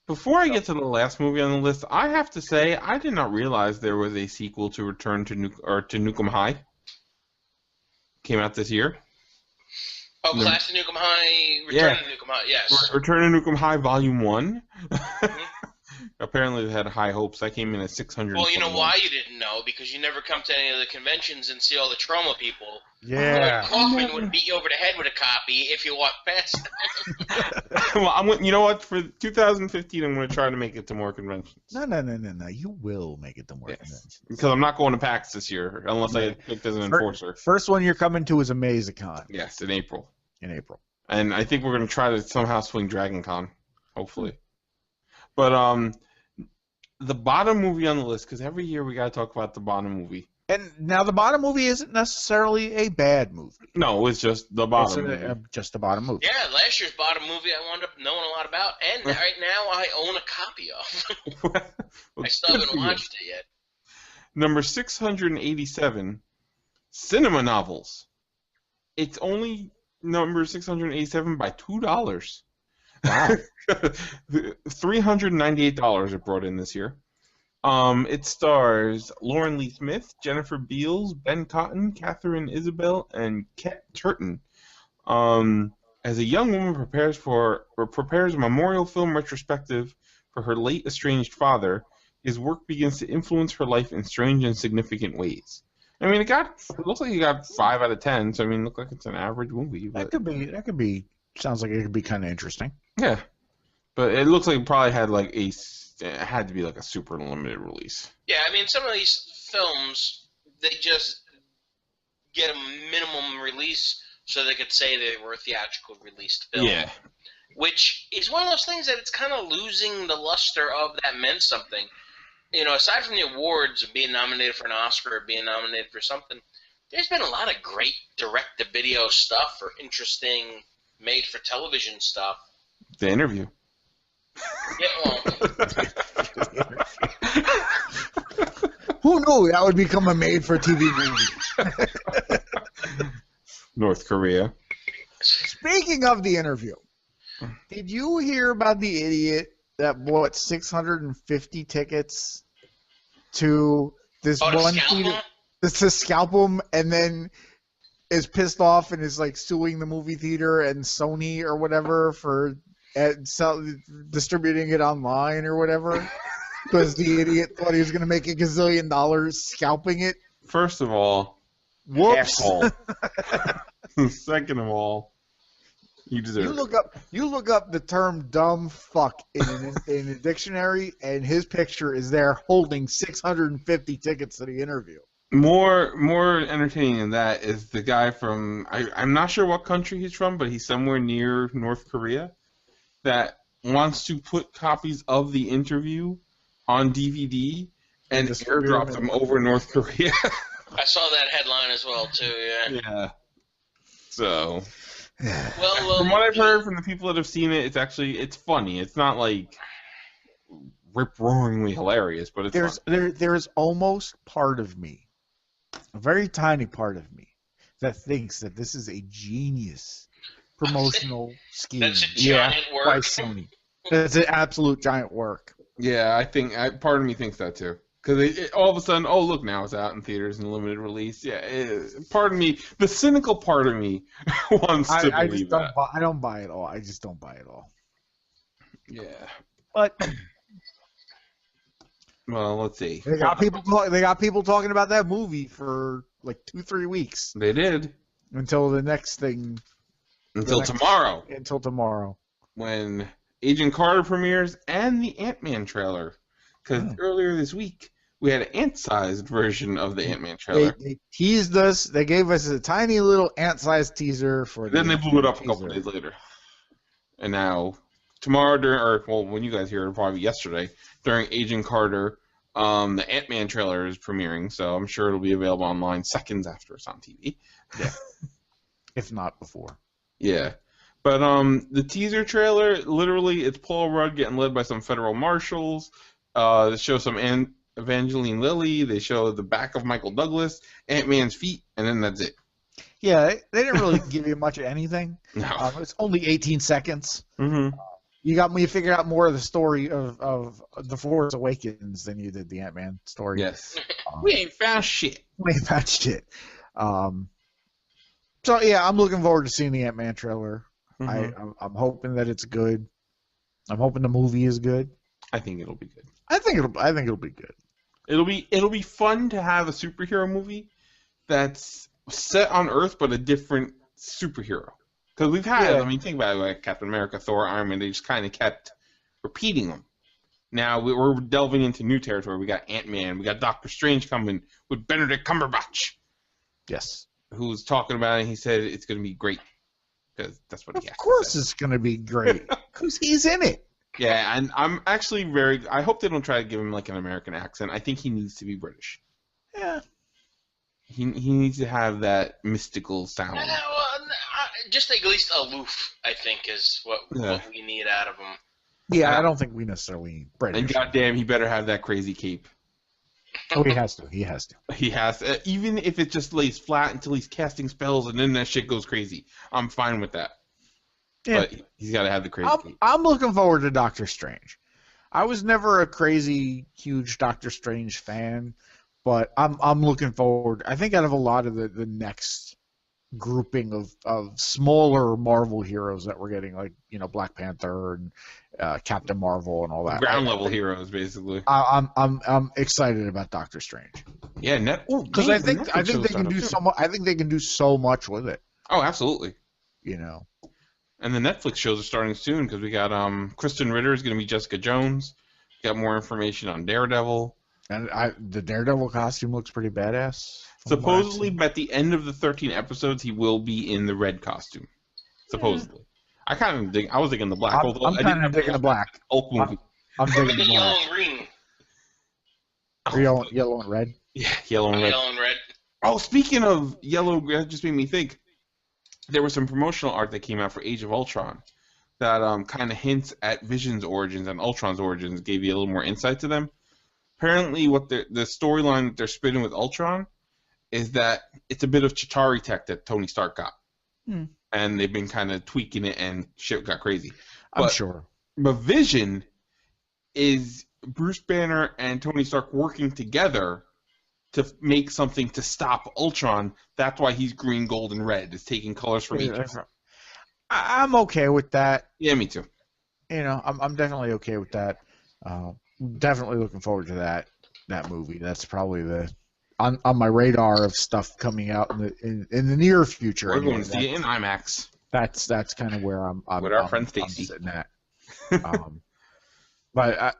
Before I get to the last movie on the list, I have to say I did not realize there was a sequel to Return to Nukem High. Came out this year. Oh, Class to Nukem High, Return to Nukem High, yes. Return to Nukem High Volume 1. Apparently they had high hopes. That came in at 600. Well, you know why you didn't know? Because you never come to any of the conventions and see all the trauma people. Yeah. Kaufman would beat you over the head with a copy if you walked past them. Well, you know what? For 2015, I'm going to try to make it to more conventions. No. You will make it to more conventions. Because I'm not going to PAX this year, unless I get picked as an enforcer. First one you're coming to is AmazeCon. Yes, in April. And I think we're going to try to somehow swing Dragon Con, hopefully. But the bottom movie on the list, because every year we got to talk about the bottom movie. And now the bottom movie isn't necessarily a bad movie. No, it's just the bottom movie. Just the bottom movie. Yeah, last year's bottom movie I wound up knowing a lot about, and right now I own a copy of. Well, I still haven't watched it yet. Number 687, Cinema Novels. It's only number 687 by $2. Wow. $398 it brought in this year. It stars Lauren Lee Smith, Jennifer Beals, Ben Cotton, Catherine Isabel, and Ket Turton. As a young woman prepares a memorial film retrospective for her late estranged father, his work begins to influence her life in strange and significant ways. I mean, it looks like it got 5 out of 10. So I mean, it looks like it's an average movie. That could be. Sounds like it could be kind of interesting. Yeah, but it looks like it probably had it had to be like a super limited release. Yeah, I mean, some of these films, they just get a minimum release so they could say they were a theatrical released film. Yeah. Which is one of those things that it's kind of losing the luster of that meant something. Aside from the awards of being nominated for an Oscar or being nominated for something, There's been a lot of great direct-to-video stuff or interesting made-for-television stuff. The Interview. Yeah, well, Who knew that would become a made-for-TV movie? North Korea. Speaking of The Interview, did you hear about the idiot that bought 650 tickets to this one theater to scalp him, and then is pissed off and is like suing the movie theater and Sony or whatever for distributing it online or whatever? Because the idiot thought he was going to make $1 gazillion scalping it. First of all, Whoops. asshole. Second of all, you deserve You look up the term "dumb fuck" in a dictionary, and his picture is there holding 650 tickets to The Interview. More entertaining than that is the guy from I'm not sure what country he's from, but he's somewhere near North Korea that wants to put copies of The Interview on DVD and airdrop them over North Korea. I saw that headline as well too. Yeah. Yeah. So. Well, from what I've heard from the people that have seen it, it's funny. It's not like rip-roaringly hilarious, but it's there's almost part of me, a very tiny part of me, that thinks that this is a genius promotional scheme. That's a giant work by Sony. That's an absolute giant work. Yeah, I think part of me thinks that too. Because all of a sudden, oh look, now it's out in theaters in limited release. Yeah, part of me, the cynical part of me, wants to believe that. I don't buy it all. I just don't buy it all. Yeah. But well, let's see. They got people talking about that movie for like 2-3 weeks. They did until the next thing. Tomorrow. Until tomorrow, when Agent Carter premieres and the Ant-Man trailer. Because earlier this week we had an ant-sized version of the Ant-Man trailer. They teased us. They gave us a tiny little ant-sized teaser for. Then they blew it up a couple days later. And now tomorrow, when you guys hear it, probably yesterday during Agent Carter, the Ant-Man trailer is premiering. So I'm sure it'll be available online seconds after it's on TV. Yeah, if not before. Yeah. But the teaser trailer, literally, it's Paul Rudd getting led by some federal marshals. They show some Evangeline Lilly. They show the back of Michael Douglas, Ant-Man's feet, and then that's it. Yeah, they didn't really give you much of anything. No. It's only 18 seconds. Mm-hmm. You figured out more of the story of The Force Awakens than you did the Ant-Man story. Yes. We ain't found shit. We ain't found shit. So, yeah, I'm looking forward to seeing the Ant-Man trailer. Mm-hmm. I'm hoping that it's good. I'm hoping the movie is good. I think it'll be good. I think it'll be good. It'll be fun to have a superhero movie that's set on Earth but a different superhero. Because we've had, think about it, like Captain America, Thor, Iron Man. They just kind of kept repeating them. Now we're delving into new territory. We got Ant-Man. We got Doctor Strange coming with Benedict Cumberbatch. Yes. Who's talking about it? He said it's going to be great. Because that's what he has. Of course, it's going to be great. Because he's in it. Yeah, and I'm actually I hope they don't try to give him like an American accent. I think he needs to be British. Yeah. He needs to have that mystical sound. Just at least aloof, I think, is what we need out of him. Yeah, I don't think we necessarily need British. And goddamn, he better have that crazy cape. Oh, he has to. He has to. Even if it just lays flat until he's casting spells and then that shit goes crazy. I'm fine with that. Yeah. But he's got to have the crazy cape. I'm looking forward to Doctor Strange. I was never a crazy, huge Doctor Strange fan, but I'm looking forward. I think out of a lot of the next grouping of smaller Marvel heroes that we're getting, like Black Panther and Captain Marvel and all that. Ground level heroes, basically. I'm excited about Doctor Strange. Yeah, because I think they can do so much. I think they can do so much with it. Oh, absolutely. And the Netflix shows are starting soon because we got Kristen Ritter is going to be Jessica Jones. We got more information on Daredevil. And the Daredevil costume looks pretty badass. Supposedly, at the end of the 13 episodes, he will be in the red costume. Supposedly. I was thinking the black. I'm kind of digging the black. Hulk movie. I'm digging the yellow and green. Yellow and red? Yeah, yellow and red. Yellow and red. Oh, speaking of yellow, that just made me think. There was some promotional art that came out for Age of Ultron that kind of hints at Vision's origins and Ultron's origins, gave you a little more insight to them. Apparently, what the storyline that they're spinning with Ultron is that it's a bit of Chitauri tech that Tony Stark got. And they've been kind of tweaking it, and shit got crazy. I'm sure. But Vision is Bruce Banner and Tony Stark working together to make something to stop Ultron. That's why he's green, gold, and red. It's taking colors from each other. I'm okay with that. Yeah, me too. You know, I'm definitely okay with that. Definitely looking forward to that movie. That's probably on my radar of stuff coming out in the near future. We're going to see it in IMAX. That's kind of where I'm with our friend Stacy sitting at. But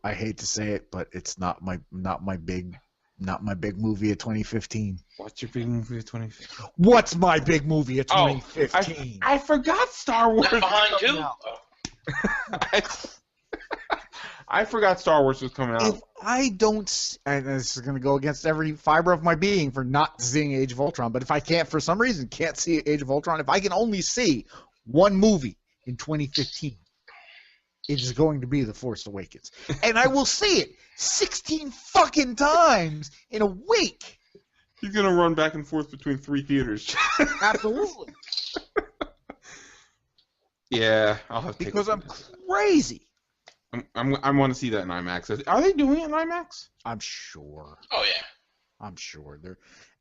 I hate to say it, but it's not my big movie of 2015. What's your big movie of 2015? What's my big movie of 2015? I forgot Star Wars. Left Behind 2. I forgot Star Wars was coming out. If I don't, and this is going to go against every fiber of my being for not seeing Age of Ultron, but if I can't, for some reason, can't see Age of Ultron, if I can only see one movie in 2015, it is going to be The Force Awakens. And I will see it 16 fucking times in a week. He's going to run back and forth between 3 theaters. Absolutely. Yeah, I'll have to because I'm crazy. I want to see that in IMAX. Are they doing it in IMAX? I'm sure. Oh yeah. I'm sure.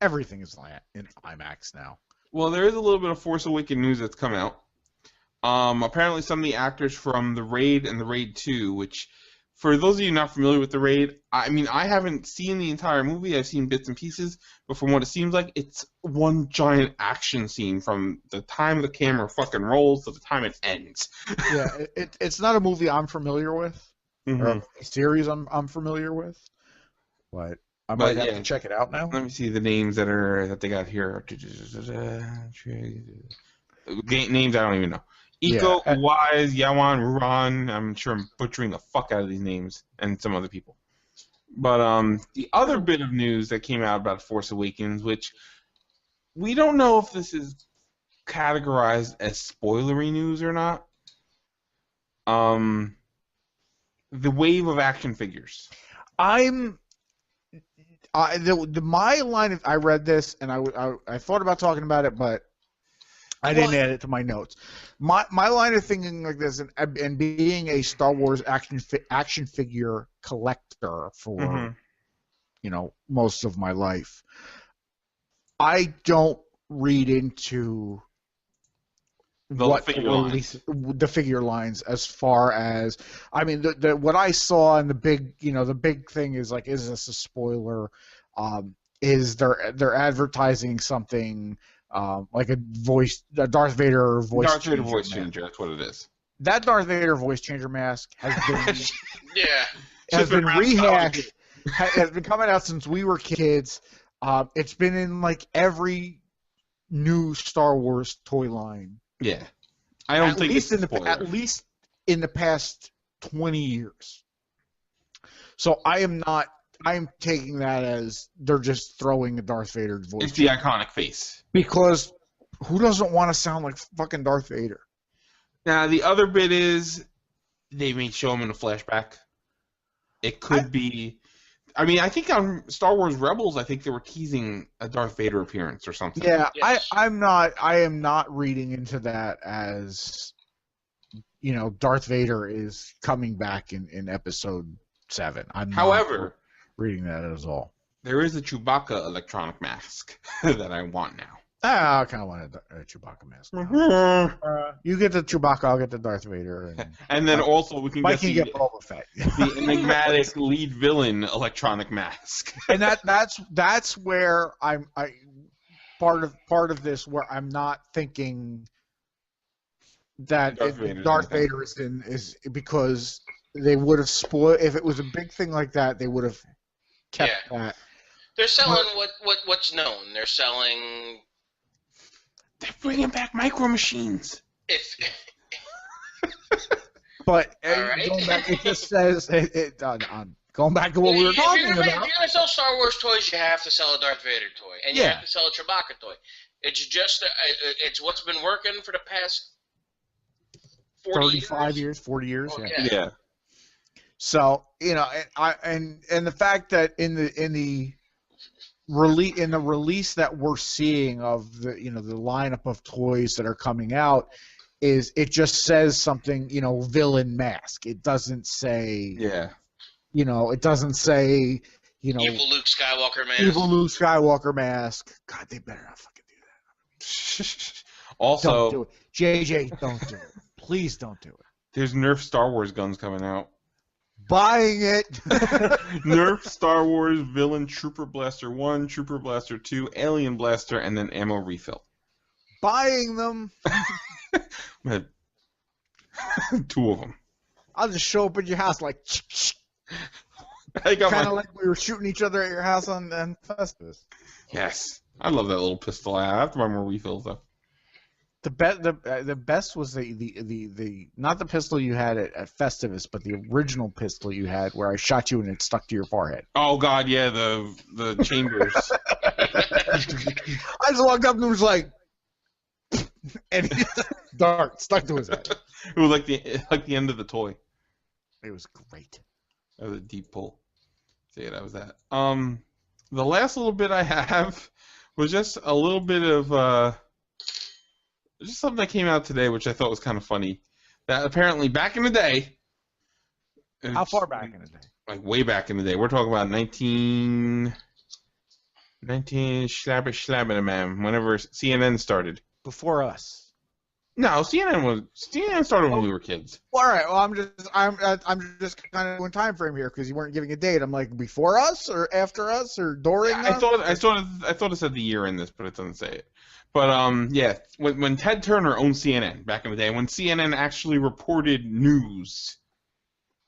Everything is in IMAX now. Well, there is a little bit of Force Awakens news that's come out. Apparently, some of the actors from The Raid and The Raid 2, which, for those of you not familiar with The Raid, I mean, I haven't seen the entire movie. I've seen bits and pieces, but from what it seems like, it's one giant action scene from the time the camera fucking rolls to the time it ends. Yeah, it's not a movie I'm familiar with, or a series I'm familiar with, but I might have to check it out now. Let me see the names that they got here. Names I don't even know. Iko, Wise, Yawan, Ruran. I'm sure I'm butchering the fuck out of these names, and some other people. But the other bit of news that came out about Force Awakens, which we don't know if this is categorized as spoilery news or not. The wave of action figures. My line of, I read this and I thought about talking about it, but I didn't add it to my notes. My line of thinking like this, and being a Star Wars action figure collector for most of my life, I don't read into the figure lines as far as, I mean, what I saw and the big thing is like, is this a spoiler? Is they're advertising something like a Darth Vader voice changer. That's what it is. That Darth Vader voice changer mask has been has been rehashed. Has been coming out since we were kids. It's been in like every new Star Wars toy line. Yeah, I don't think it's at least in the past 20 years. So I am taking that as they're just throwing a Darth Vader voice. It's the iconic face. Because who doesn't want to sound like fucking Darth Vader? Now, the other bit is they may show him in a flashback. It could be... I mean, I think on Star Wars Rebels, I think they were teasing a Darth Vader appearance or something. Yeah, yes. I am not reading into that as, Darth Vader is coming back in Episode 7. However, not reading that at all. There is a Chewbacca electronic mask that I want now. I kind of want a Chewbacca mask. You get the Chewbacca, I'll get the Darth Vader, and then also we can get Boba Fett. The enigmatic lead villain electronic mask. And that's where I'm part of this where I'm not thinking that Darth Vader is because they would have spoiled. If it was a big thing like that, they would have kept that. They're selling what's known. They're selling. They're bringing back micro machines. But right. going back, it just says on Going back to what we were talking about. If you're gonna sell Star Wars toys, you have to sell a Darth Vader toy, and you have to sell a Chewbacca toy. It's just it's what's been working for the past 35 years, 40 years. Oh, Yeah. So and the fact that in the release that we're seeing of the the lineup of toys that are coming out is it just says something villain mask. It doesn't say it doesn't say evil Luke Skywalker mask. Evil Luke Skywalker mask. God, they better not fucking do that. Also, don't do it. JJ, don't do it. Please don't do it. There's Nerf Star Wars guns coming out. Buying it. Nerf Star Wars Villain Trooper Blaster 1, Trooper Blaster 2, Alien Blaster, and then ammo refill. Buying them. Two of them. I'll just show up at your house like kind of like we were shooting each other at your house on Festivus. Yes. I love that little pistol. I have to buy more refills though. The best was the not the pistol you had at Festivus, but the original pistol you had where I shot you and it stuck to your forehead. Oh God, yeah, the chambers. I just walked up and was like, and dart stuck to his head. It was like the end of the toy. It was great. That was a deep pull. So yeah, that was that. The last little bit I have was just a little bit of just something that came out today, which I thought was kind of funny. That apparently back in the day. How far back in the day? Like way back in the day. We're talking about 19 schlabba man. Whenever CNN started. Before us. No, CNN started when we were kids. Well, all right. Well, I'm just kind of doing time frame here because you weren't giving a date. I'm like before us or after us or during us. I thought it said the year in this, but it doesn't say it. But yeah, when Ted Turner owned CNN back in the day, when CNN actually reported news,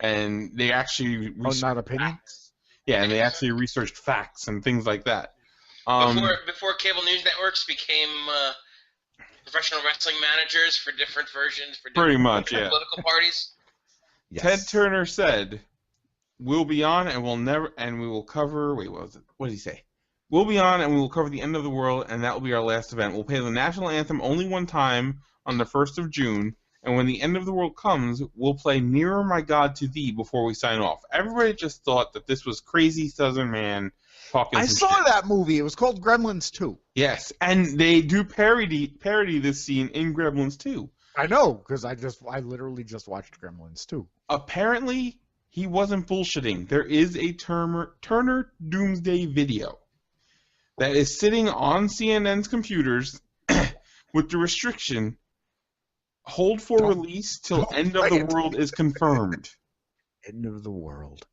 and they actually not opinion. Facts. Yeah, and they actually researched facts and things like that. Before cable news networks became professional wrestling managers for different versions for different political parties. Yes. Ted Turner said, "We'll be on and we will cover." Wait, what was it? What did he say? We'll be on and we will cover the end of the world, and that will be our last event. We'll play the national anthem only one time on the 1st of June, and when the end of the world comes, we'll play Nearer My God to Thee before we sign off. Everybody just thought that this was crazy Southern man talking. I saw that movie. It was called Gremlins 2. Yes, and they do parody this scene in Gremlins 2. I know, because I literally just watched Gremlins 2. Apparently, he wasn't bullshitting. There is a Turner Doomsday video that is sitting on CNN's computers with the restriction, hold for release till end of the world is confirmed. End of the world.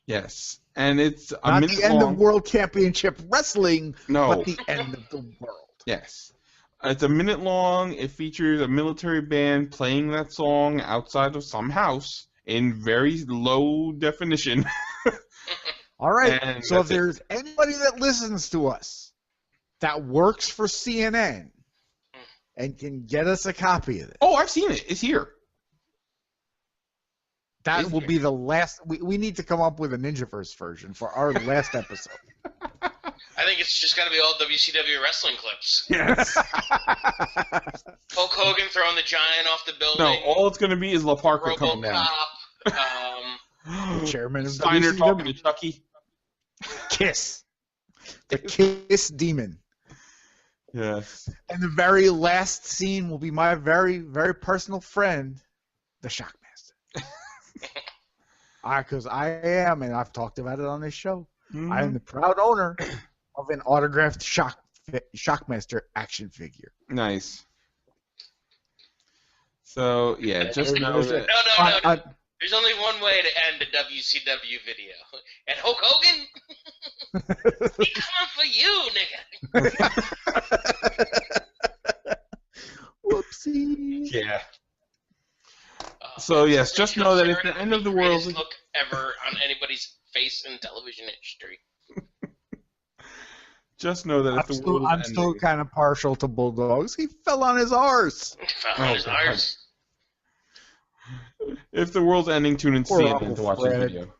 Yes. And it's a not minute the end long. of World Championship Wrestling, no. but the end of the world. Yes. It's a minute long. It features a military band playing that song outside of some house in very low definition. All right, so if there's anybody that listens to us that works for CNN and can get us a copy of it. Oh, I've seen it. It's here. That will be the last. We need to come up with a Ninjaverse version for our last episode. I think it's just got to be all WCW wrestling clips. Yes. Hulk Hogan throwing the giant off the building. No, all it's going to be is La Parker coming down. The chairman of Steiner WCW. talking to Chucky. Kiss. The Kiss Demon. Yes. And the very last scene will be my very, very personal friend, the Shockmaster. Because I am, and I've talked about it on this show, I am the proud owner of an autographed Shockmaster action figure. Nice. So, yeah, just know that... No. There's only one way to end a WCW video. And Hulk Hogan? He coming for you, nigga. Whoopsie. Yeah. So, yes, just know that it's the end of the world. Look ever on anybody's face in television history. Just know that if the world I'm still kind of partial to Bulldogs. He fell on his arse. If the world's ending, tune into CNN to watch the video.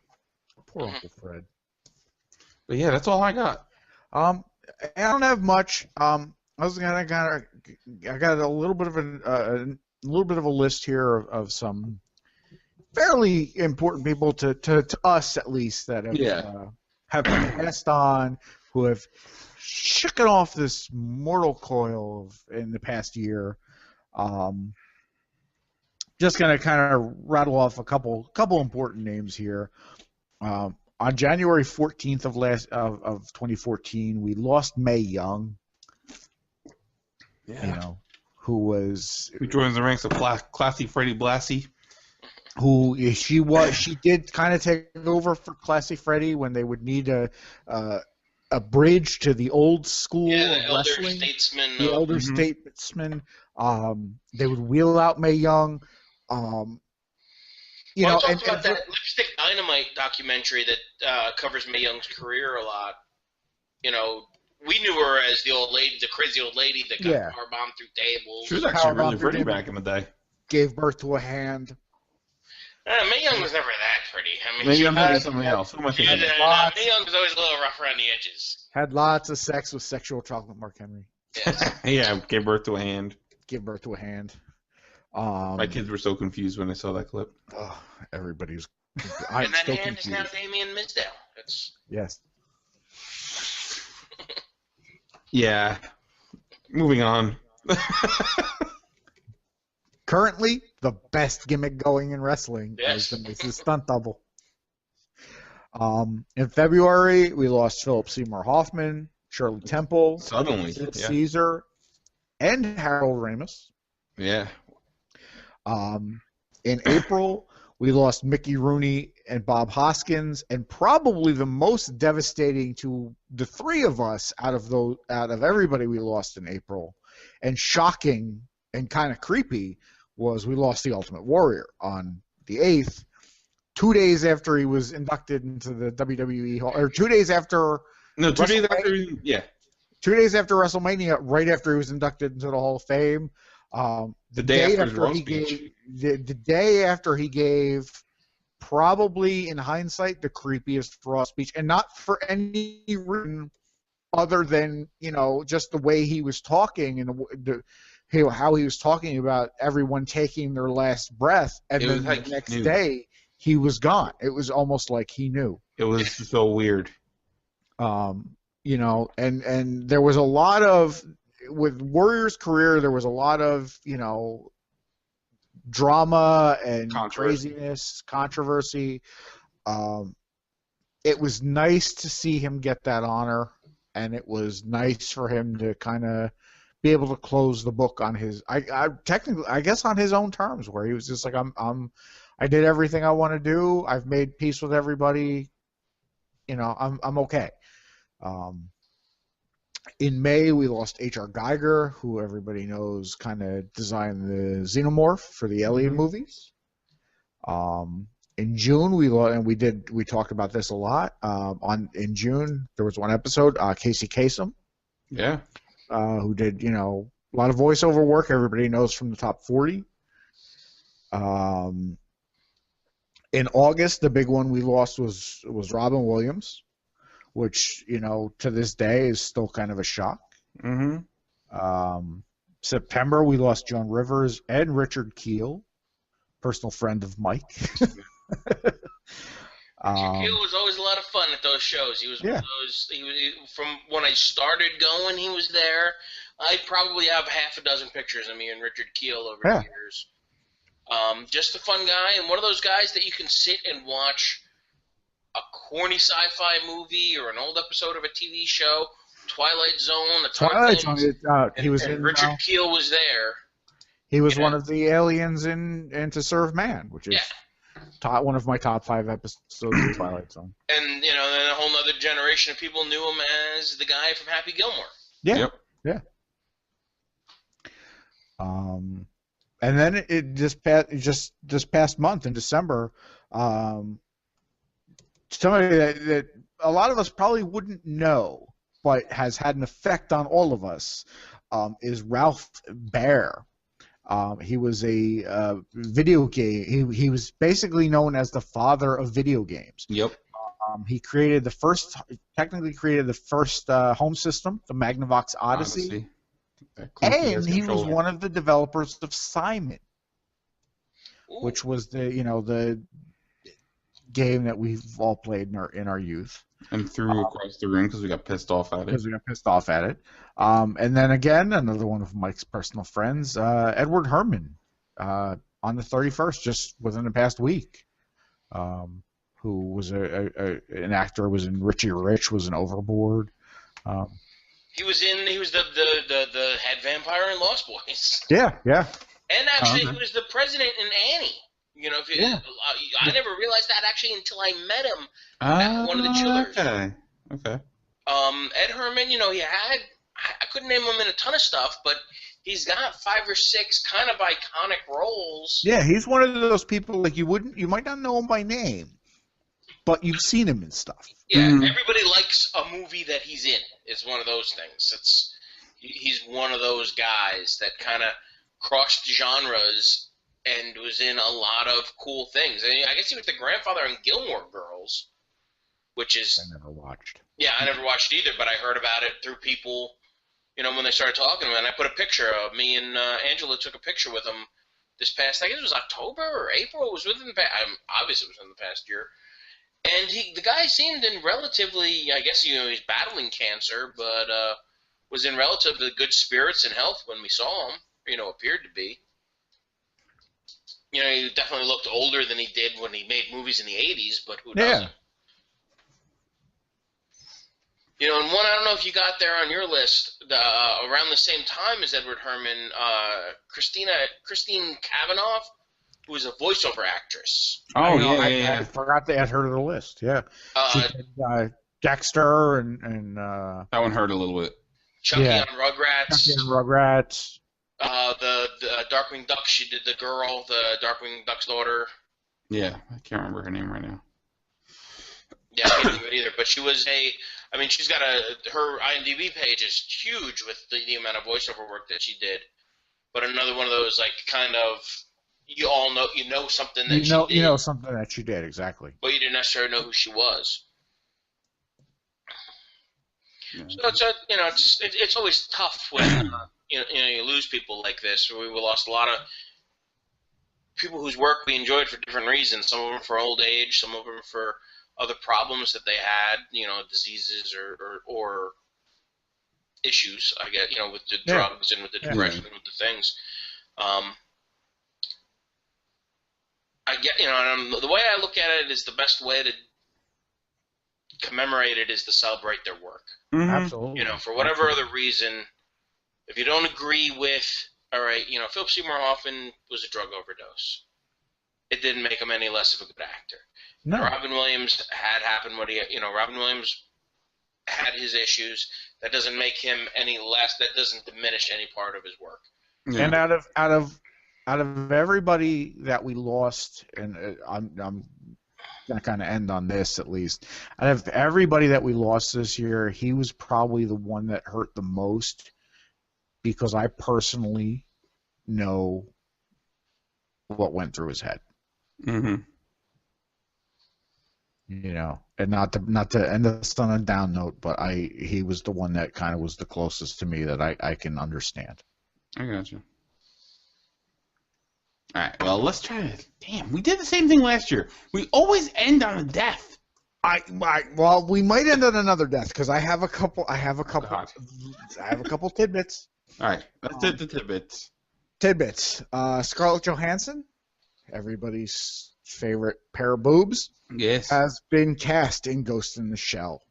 Poor Uncle Fred. But yeah, that's all I got. I don't have much. I was I got a little bit of a little bit of a list here of some fairly important people to us at least that have passed on, who have shaken off this mortal coil in the past year. Just gonna kind of rattle off a couple important names here. On January 14th of 2014, we lost Mae Young. Yeah. You know, who joins the ranks of Classy Freddie Blassie. She did kind of take over for Classy Freddie when they would need a bridge to the old school of wrestling. The elder statesman. They would wheel out Mae Young. You know, talked about that Lipstick Dynamite documentary that covers Mae Young's career a lot. You know, we knew her as the old lady, the crazy old lady that got power bombed through tables. She was actually really pretty back in the day. Gave birth to a hand. Mae Young was never that pretty. I mean, maybe I'm thinking something else. Mae Young was always a little rough around the edges. Had lots of sex with sexual chocolate Mark Henry. Yes. Yeah, gave birth to a hand. Give birth to a hand. My kids were so confused when they saw that clip. Oh, everybody was. And that hand is now Damien Misdale. Yes. Yeah. Moving on. Currently, the best gimmick going in wrestling is the stunt double. In February, we lost Philip Seymour Hoffman, Shirley Temple, suddenly, Caesar, and Harold Ramis. Yeah. In April, we lost Mickey Rooney and Bob Hoskins, and probably the most devastating to the three of us out of everybody we lost in April, and shocking and kind of creepy, was we lost the Ultimate Warrior on the 8th, 2 days after he was inducted into the WWE Hall, or 2 days after. No, 2 days after. Yeah. 2 days after WrestleMania, right after he was inducted into the Hall of Fame. The day after he gave, the day after he gave, probably in hindsight, the creepiest Raw speech, and not for any reason other than, you know, just the way he was talking and how he was talking about everyone taking their last breath, and then the next day he was gone. It was almost like he knew. It was so weird. You know, and there was a lot of, with Warrior's career, there was a lot of, you know, drama and craziness, controversy. It was nice to see him get that honor, and it was nice for him to kind of be able to close the book on his, technically, I guess, on his own terms, where he was just like, I did everything I want to do. I've made peace with everybody. You know, I'm okay. In May, we lost H.R. Geiger, who everybody knows kind of designed the Xenomorph for the Alien movies. In June, we talked about this a lot. In June, there was one episode, Casey Kasem. Yeah. Who did, you know, a lot of voiceover work everybody knows from the Top 40. In August, the big one we lost was Robin Williams, which, you know, to this day is still kind of a shock. September, we lost Joan Rivers and Richard Kiel, personal friend of Mike. Richard Kiel was always a lot of fun at those shows. He was one of those. He was from when I started going. He was there. I probably have half a dozen pictures of me and Richard Kiel over the years. Just a fun guy, and one of those guys that you can sit and watch a corny sci-fi movie or an old episode of a TV show, Twilight Zone, Twilight Zone. He was in. Richard Kiel was there. He was one of the aliens in To Serve Man, which is one of my top 5 episodes of Twilight Zone. And, you know, then a whole other generation of people knew him as the guy from Happy Gilmore. Yeah. Yeah. And then this past month in December, somebody that a lot of us probably wouldn't know, but has had an effect on all of us, is Ralph Baer. He was a video game. He was basically known as the father of video games. Yep. He technically created the first home system, the Magnavox Odyssey. And he was one of the developers of Simon, which was the game that we've all played in our youth. And threw across the room because we got pissed off at it. And then again, another one of Mike's personal friends, Edward Herrmann, on the 31st, just within the past week, who was an actor, was in Richie Rich, was in Overboard. He was the head vampire in Lost Boys. Yeah. And actually, he was the president in Annie. I never realized that actually until I met him at one of the chillers. Okay. Ed Herrmann, I couldn't name him in a ton of stuff, but he's got 5 or 6 kind of iconic roles. Yeah, he's one of those people you might not know him by name, but you've seen him in stuff. Yeah, everybody likes a movie that he's in. It's one of those things. He's one of those guys that kind of crossed genres and was in a lot of cool things. And I guess he was the grandfather in Gilmore Girls, which is... I never watched. Yeah, I never watched either, but I heard about it through people, when they started talking. And I put a picture of me and Angela took a picture with him this past, I guess it was October or April. It was within the past, obviously it was in the past year. And the guy seemed in relatively, I guess, he's battling cancer, but was in relatively good spirits and health when we saw him, appeared to be. He definitely looked older than he did when he made movies in the 80s, but who doesn't? And one, I don't know if you got there on your list, around the same time as Edward Herrmann, Christine Cavanaugh, who was a voiceover actress. Oh, yeah. I forgot to add her to the list, yeah. She did Dexter and that one hurt a little bit. Chucky on Rugrats. The Darkwing Duck, she did the girl, the Darkwing Duck's daughter. Yeah, I can't remember her name right now. Yeah, I can't do it either. But she was she's got her IMDb page is huge with the amount of voiceover work that she did. But another one of those, kind of, you know something that she did. You know something that she did, exactly. But you didn't necessarily know who she was. Yeah. So it's always tough when you lose people like this. We lost a lot of people whose work we enjoyed for different reasons. Some of them for old age, some of them for other problems that they had, diseases or issues. I get with the drugs and with the depression and with the things. I get the way I look at it is the best way to commemorate it is to celebrate their work. Mm-hmm. Absolutely. For whatever other reason, if you don't agree with, all right, Philip Seymour Hoffman was a drug overdose. It didn't make him any less of a good actor. No. Robin Williams had happened what Robin Williams had his issues. That doesn't make him any less. That doesn't diminish any part of his work. Yeah. And out of everybody that we lost, and I'm gonna kind of end on this at least. Out of everybody that we lost this year, he was probably the one that hurt the most because I personally know what went through his head. Mm-hmm. And not to end this on a down note, but he was the one that kind of was the closest to me that I can understand. I got you. All right, well, let's try to. Damn, we did the same thing last year. We always end on a death. Well, we might end on another death because I have a couple tidbits. All right, let's do the tidbits. Tidbits. Scarlett Johansson, everybody's favorite pair of boobs, yes, has been cast in Ghost in the Shell.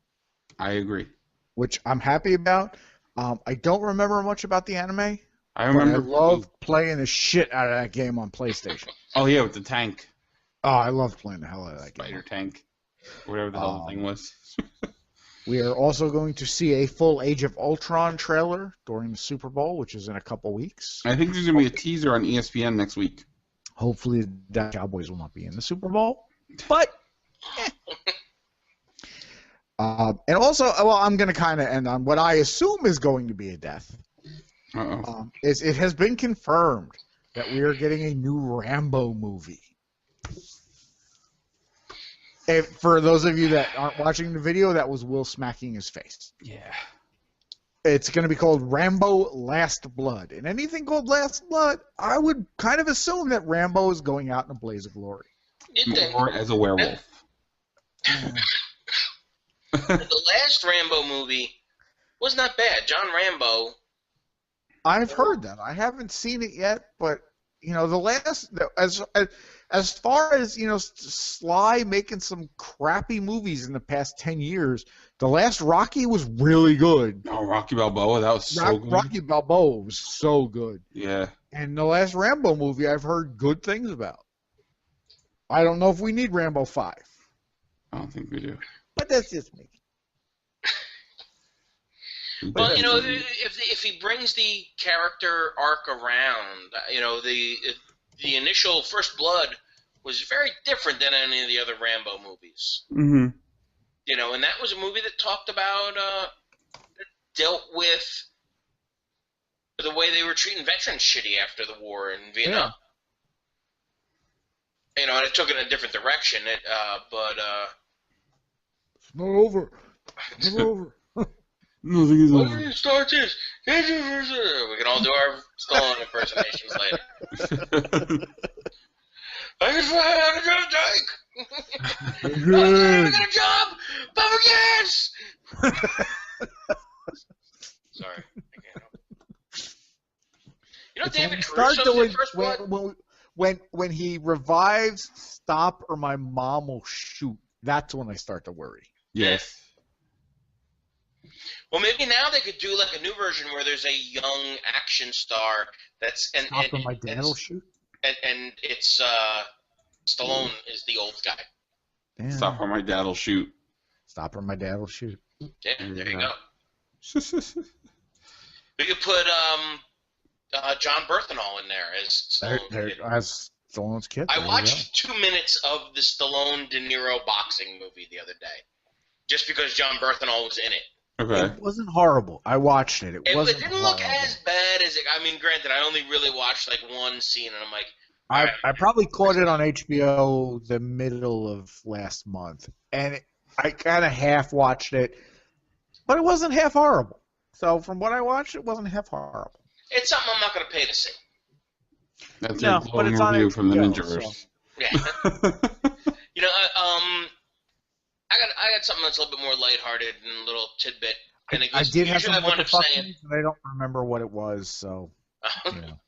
I agree. Which I'm happy about. I don't remember much about the anime. I remember. I loved playing the shit out of that game on PlayStation. Oh yeah, with the tank. Oh, I loved playing the hell out of that game. Spider tank, whatever the hell the thing was. We are also going to see a full Age of Ultron trailer during the Super Bowl, which is in a couple weeks. I think there's going to be a teaser on ESPN next week. Hopefully the Cowboys will not be in the Super Bowl. But, and also, well, I'm going to kind of end on what I assume is going to be a death. It has been confirmed that we are getting a new Rambo movie. For those of you that aren't watching the video, that was Will smacking his face. Yeah. It's going to be called Rambo Last Blood. And anything called Last Blood, I would kind of assume that Rambo is going out in a blaze of glory. Or as a werewolf. The last Rambo movie was not bad. John Rambo. I've heard that. I haven't seen it yet, but the last as far as Sly making some crappy movies in the past 10 years, the last Rocky was really good. Oh, Rocky Balboa, that was so good. Rocky Balboa was so good. Yeah. And the last Rambo movie I've heard good things about. I don't know if we need Rambo 5. I don't think we do. But that's just me. Well, if he brings the character arc around, the initial First Blood was very different than any of the other Rambo movies. Mm-hmm. And that was a movie that talked about, dealt with the way they were treating veterans shitty after the war in Vietnam. Yeah. And it took it in a different direction. But it's not over. It's not over. Nothing is over. Start this. We can all do our Stallone impersonations later. I can fly out of the tank. I got a job. Papa Gas. Sorry, I can't help it. David Caruso's in First Blood? When he revives Stop or My Mom Will Shoot, that's when I start to worry. Yes. Well, maybe now they could do like a new version where there's a young action star that's Stop or My Dad Will Shoot. And it's Stallone is the old guy. Damn. Stop or My Dad'll Shoot. Stop or My Dad Will Shoot. Yeah, there you go. We could put John Berthenol in there as Stallone. As Stallone's kid. I watched 2 minutes of the Stallone De Niro boxing movie the other day, just because John Berthenol was in it. Okay. It wasn't horrible. I watched it. It didn't horrible. Look as bad as it. I mean, granted, I only really watched like one scene, and I'm like, I probably caught it on HBO the middle of last month, and I kind of half watched it, but it wasn't half horrible. So from what I watched, it wasn't half horrible. It's something I'm not going to pay to see. That's a glowing review from the Ninjaverse. So. Yeah. I got something that's a little bit more lighthearted and a little tidbit. And I did have something with the fucking, but I don't remember what it was, so.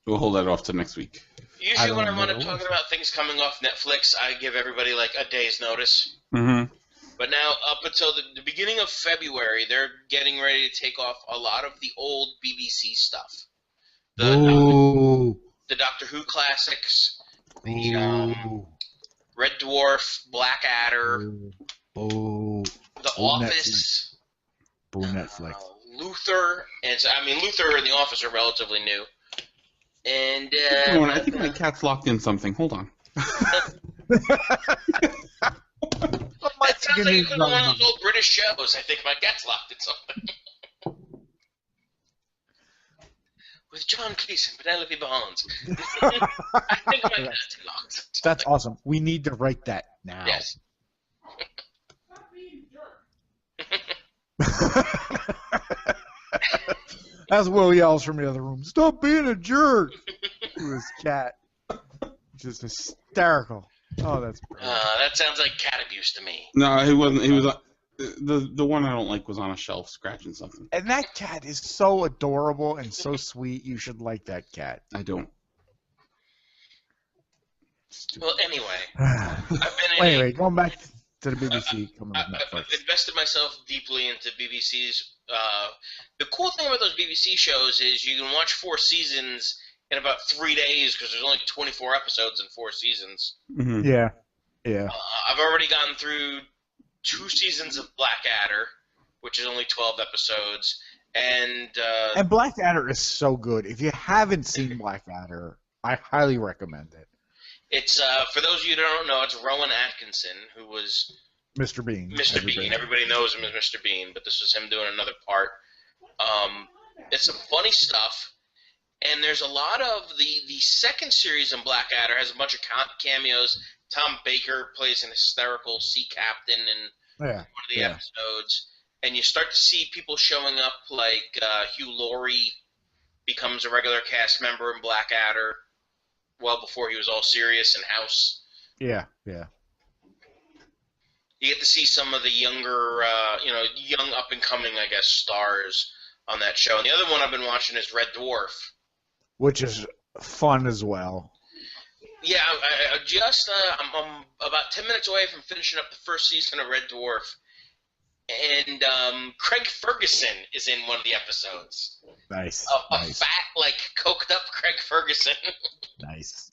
We'll hold that off to next week. Usually when I'm talking about things coming off Netflix, I give everybody like a day's notice. Mm-hmm. But now, up until the beginning of February, they're getting ready to take off a lot of the old BBC stuff. The Doctor Who classics, the Red Dwarf, Blackadder, The Office, Netflix. Luther, and so, I mean Luther and The Office are relatively new. And I think my cat's locked in something. Hold on. That sounds like it could be one of those old British shows. I think my cat's locked in something. With John Cleese and Penelope Barnes. I think my cat's locked. That's awesome. We need to write that now. Yes. As Will yells from the other room, "Stop being a jerk!" to his cat. Just hysterical. Oh, that's brilliant. That sounds like cat abuse to me. No, he wasn't. He was the one I don't like was on a shelf scratching something. And that cat is so adorable and so sweet. You should like that cat. I don't. Well, anyway, going back to the BBC. I've invested myself deeply into BBC's. The cool thing about those BBC shows is you can watch 4 seasons in about 3 days because there's only 24 episodes in 4 seasons. Mm-hmm. Yeah. I've already gotten through 2 seasons of Blackadder, which is only 12 episodes, and Blackadder is so good. If you haven't seen Blackadder, I highly recommend it. It's for those of you who don't know, it's Rowan Atkinson, who was Mr. Bean. Mr. Bean. Everybody knows him as Mr. Bean, but this was him doing another part. It's some funny stuff, And there's a lot of the second series in Blackadder has a bunch of cameos. Tom Baker plays an hysterical sea captain in Yeah. one of the episodes, and you start to see people showing up like Hugh Laurie becomes a regular cast member in Blackadder, well before he was all serious in House. Yeah. You get to see some of the younger, young up and coming, I guess, stars on that show. And the other one I've been watching is Red Dwarf, which is fun as well. Yeah, I'm about 10 minutes away from finishing up the first season of Red Dwarf, and Craig Ferguson is in one of the episodes. Nice. A fat, like, coked up Craig Ferguson. Nice.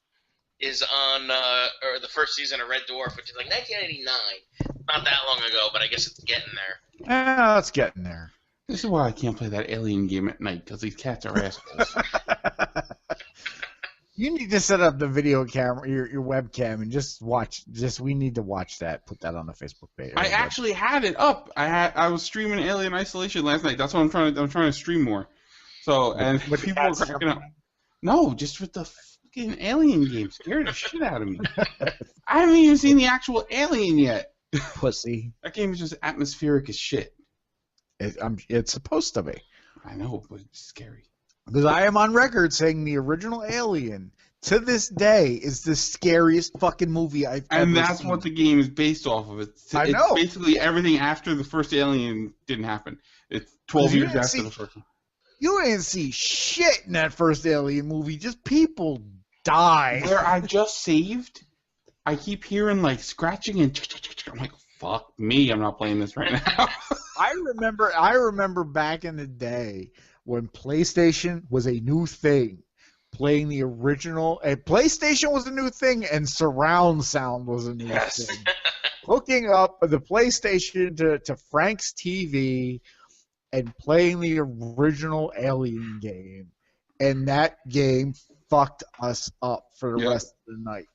Is on or the first season of Red Dwarf, which is like 1989. Not that long ago, but I guess it's getting there. Yeah, it's getting there. This is why I can't play that Alien game at night, because these cats are assholes. You need to set up the video camera, your webcam, and just watch. We need to watch that. Put that on the Facebook page. I actually had it up. I was streaming Alien Isolation last night. That's what I'm trying to stream more. So and With people were cracking up. No, just with the fucking Alien game. Scared the shit out of me. I haven't even seen the actual Alien yet. Pussy. That game is just atmospheric as shit. It's supposed to be. I know, but it's scary. Because I am on record saying the original Alien, to this day, is the scariest fucking movie I've ever seen. And that's what the game is based off of. It's know. Basically everything after the first Alien didn't happen. It's 12 years after the first one. You didn't see shit in that first Alien movie. Just people die. Where I just saved, I keep hearing like scratching and I'm like, fuck me, I'm not playing this right now. I remember back in the day when PlayStation was a new thing, playing the original. PlayStation was a new thing, and surround sound was a new thing. Hooking up the PlayStation to Frank's TV and playing the original Alien game, and that game fucked us up for the rest of the night.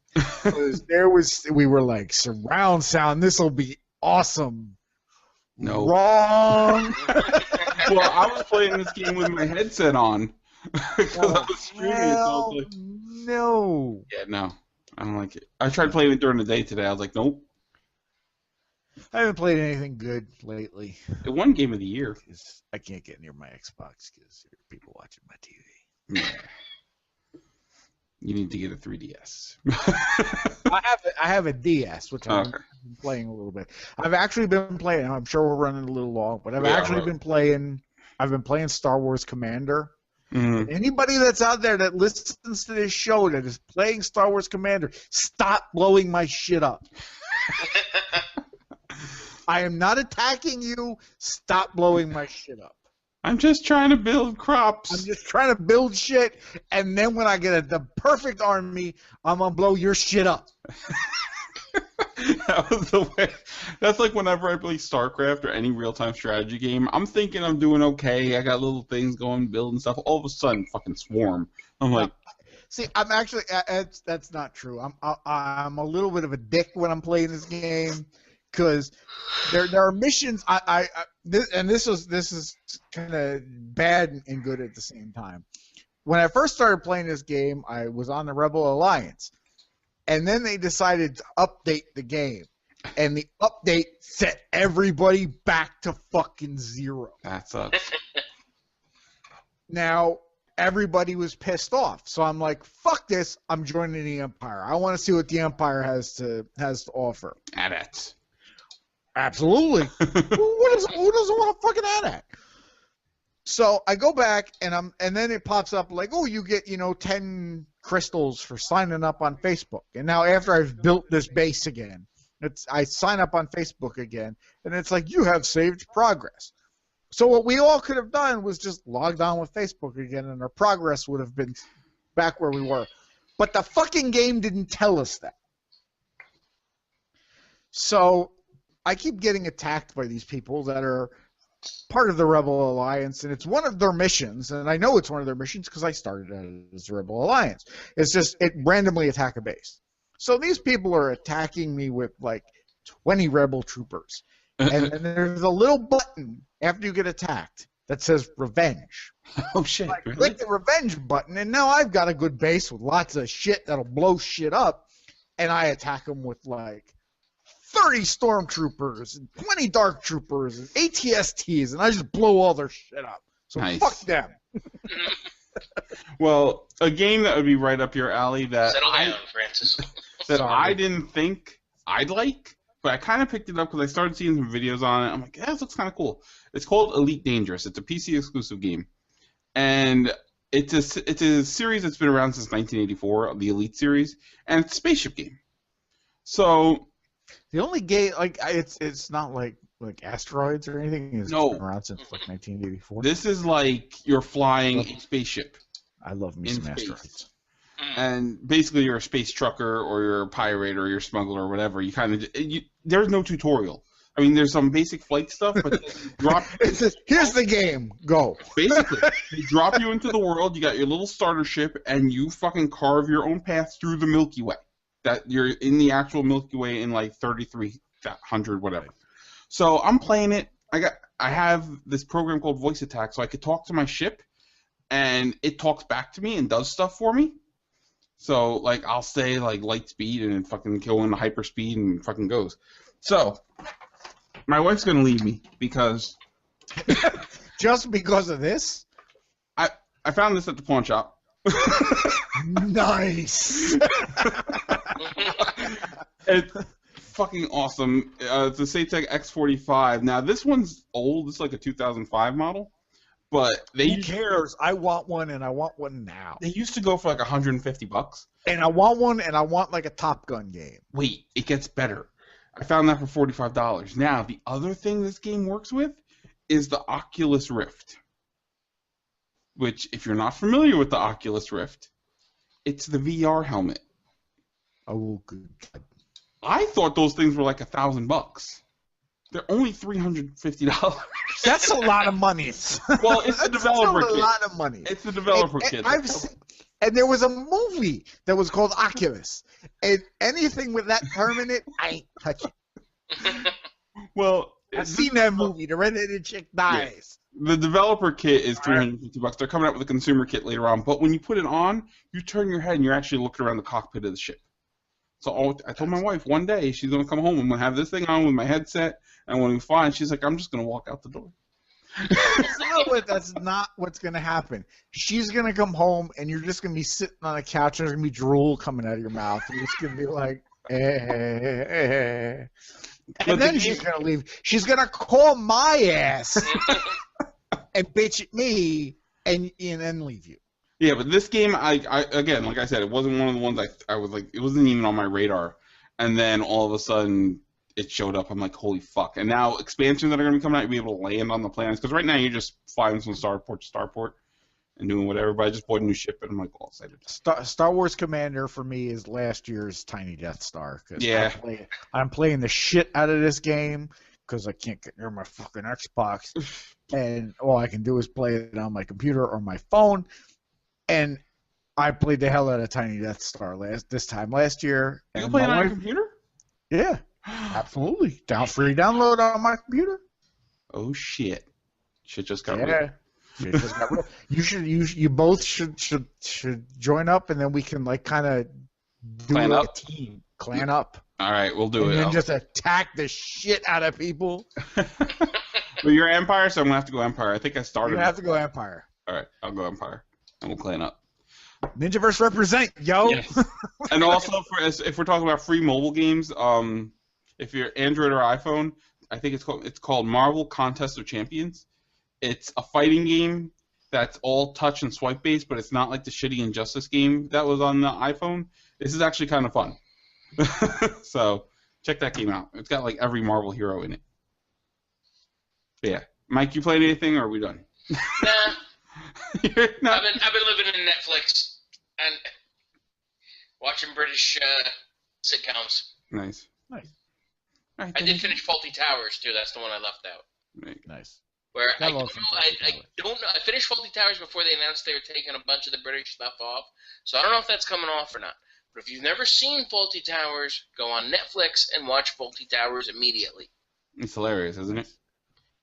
We were like, surround sound, this will be awesome. No. Wrong. Well, I was playing this game with my headset on because I was streaming it. So I was like, no. Yeah, no, I don't like it. I tried playing it during the day today. I was like, nope. I haven't played anything good lately. It won Game of the Year. I can't get near my Xbox because there are people watching my TV. Yeah. You need to get a 3DS. I have a DS, which I've been playing a little bit. I've actually been playing. I'm sure we're running a little long, but I've been playing. I've been playing Star Wars Commander. Mm-hmm. Anybody that's out there that listens to this show that is playing Star Wars Commander, stop blowing my shit up. I am not attacking you. Stop blowing my shit up. I'm just trying to build crops. I'm just trying to build shit, and then when I get the perfect army, I'm gonna blow your shit up. That was the way. That's like whenever I play StarCraft or any real-time strategy game, I'm thinking I'm doing okay. I got little things going, building stuff. All of a sudden, fucking swarm. I'm like, see, I'm actually that's not true. I'm a little bit of a dick when I'm playing this game. Because there are missions, this is kind of bad and good at the same time. When I first started playing this game, I was on the Rebel Alliance, and then they decided to update the game, and the update set everybody back to fucking zero. That sucks. Now everybody was pissed off, so I'm like, "Fuck this! I'm joining the Empire. I want to see what the Empire has to offer." AT-ATs. Absolutely. Who doesn't want to fucking add that? So I go back and then it pops up like, oh, you get 10 crystals for signing up on Facebook. And now after I've built this base again, I sign up on Facebook again, and it's like you have saved progress. So what we all could have done was just logged on with Facebook again, and our progress would have been back where we were. But the fucking game didn't tell us that. So I keep getting attacked by these people that are part of the Rebel Alliance, and it's one of their missions, and I know it's one of their missions because I started as the Rebel Alliance. It's just it randomly attack a base. So these people are attacking me with like 20 Rebel troopers, and then there's a little button after you get attacked that says revenge. Oh shit! I Really? click the revenge button, and now I've got a good base with lots of shit that'll blow shit up, and I attack them with like 30 stormtroopers and 20 dark troopers and ATSTs, and I just blow all their shit up. So Nice. fuck them. Well, a game that would be right up your alley that Settle down, Francis. I didn't think I'd like, but I kind of picked it up because I started seeing some videos on it. I'm like, yeah, this looks kind of cool. It's called Elite Dangerous. It's a PC exclusive game, and it's a series that's been around since 1984, the Elite series, and it's a spaceship game. So The only game, like, it's not like asteroids or anything. It's No. been around since like 1984. this is like you're flying a spaceship. I love me in some space. asteroids. And basically, you're a space trucker, or you're a pirate, or you're a smuggler, or whatever. You kind of there's no tutorial. I mean, there's some basic flight stuff, but Here's the game. Go. basically they drop you into the world. You got your little starter ship, and you fucking carve your own path through the Milky Way. That you're in the actual Milky Way in like 3,300 whatever. So I'm playing it. I have this program called Voice Attack, so I could talk to my ship, and it talks back to me and does stuff for me. So, like, I'll say, like, light speed, and it fucking go into hyperspeed and fucking goes. So, my wife's going to leave me because Just because of this? I found this at the pawn shop. Nice. It's fucking awesome. It's a CitN X45. Now, this one's old. It's like a 2005 model. But Who cares? I want one, and I want one now. they used to go for like $150. And I want one, and I want like a Top Gun game. Wait, it gets better. I found that for $45. Now, the other thing this game works with is the Oculus Rift. Which, if you're not familiar with the Oculus Rift, it's the VR helmet. Oh, good God. I thought those things were like $1,000. They're only $350. That's a lot of money. Well, it's the developer That's a kit. lot of money. It's the developer And kit. I've seen, and there was a movie that was called Oculus. And anything with that term in it, I ain't touching. Well, I've seen that movie. The redheaded chick dies. the developer kit is $350. They're coming out with a consumer kit later on. But when you put it on, you turn your head and you're actually looking around the cockpit of the ship. So I told my wife one day she's going to come home and I'm going to have this thing on with my headset, and when we fly, and she's like, I'm just going to walk out the door. That's not what's going to happen. She's going to come home, and you're just going to be sitting on a couch, and there's going to be drool coming out of your mouth. And you're just going to be like, And then she's going to leave. She's going to call my ass and bitch at me and then leave you. Yeah, but this game, I again, like I said, it wasn't one of the ones I was like, it wasn't even on my radar. And then all of a sudden, it showed up. I'm like, holy fuck. And now expansions that are going to be coming out, you'll be able to land on the planets. Because right now, you're just flying from starport to starport and doing whatever. But I just bought a new ship, and I'm like, all excited. Star Wars Commander for me is last year's Tiny Death Star. Yeah. I'm playing the shit out of this game because I can't get near my fucking Xbox. And all I can do is play it on my computer or my phone. And I played the hell out of Tiny Death Star this time last year. You And play it my on your wife- computer? Yeah, absolutely. Free download on my computer. Oh, shit. Shit just got real. Yeah. Shit just got real. You both should join up, and then we can like kind of do Clan a up? team, clan up, All right, we'll do and it. then just attack the shit out of people. Well, you're Empire, so I'm going to have to go Empire. I think I You're started. gonna have to go Empire. All right, I'll go Empire. And we'll clan up. Ninjaverse represent, yo. Yes. And also, if we're talking about free mobile games, if you're Android or iPhone, I think it's called Marvel Contest of Champions. It's a fighting game that's all touch and swipe based, but it's not like the shitty Injustice game that was on the iPhone. This is actually kind of fun. So check that game out. It's got like every Marvel hero in it. But yeah, Mike, you played anything, or are we done? Nah. You're not- I've been living in Netflix and watching British sitcoms. Nice. Nice. All right, I then. did finish Faulty Towers too. That's the one I left out. Right. Nice. Where I I love don't some know, Fawlty I Towers. don't know. I finished Faulty Towers before they announced they were taking a bunch of the British stuff off. So I don't know if that's coming off or not. But if you've never seen Faulty Towers, go on Netflix and watch Faulty Towers immediately. It's hilarious, isn't it?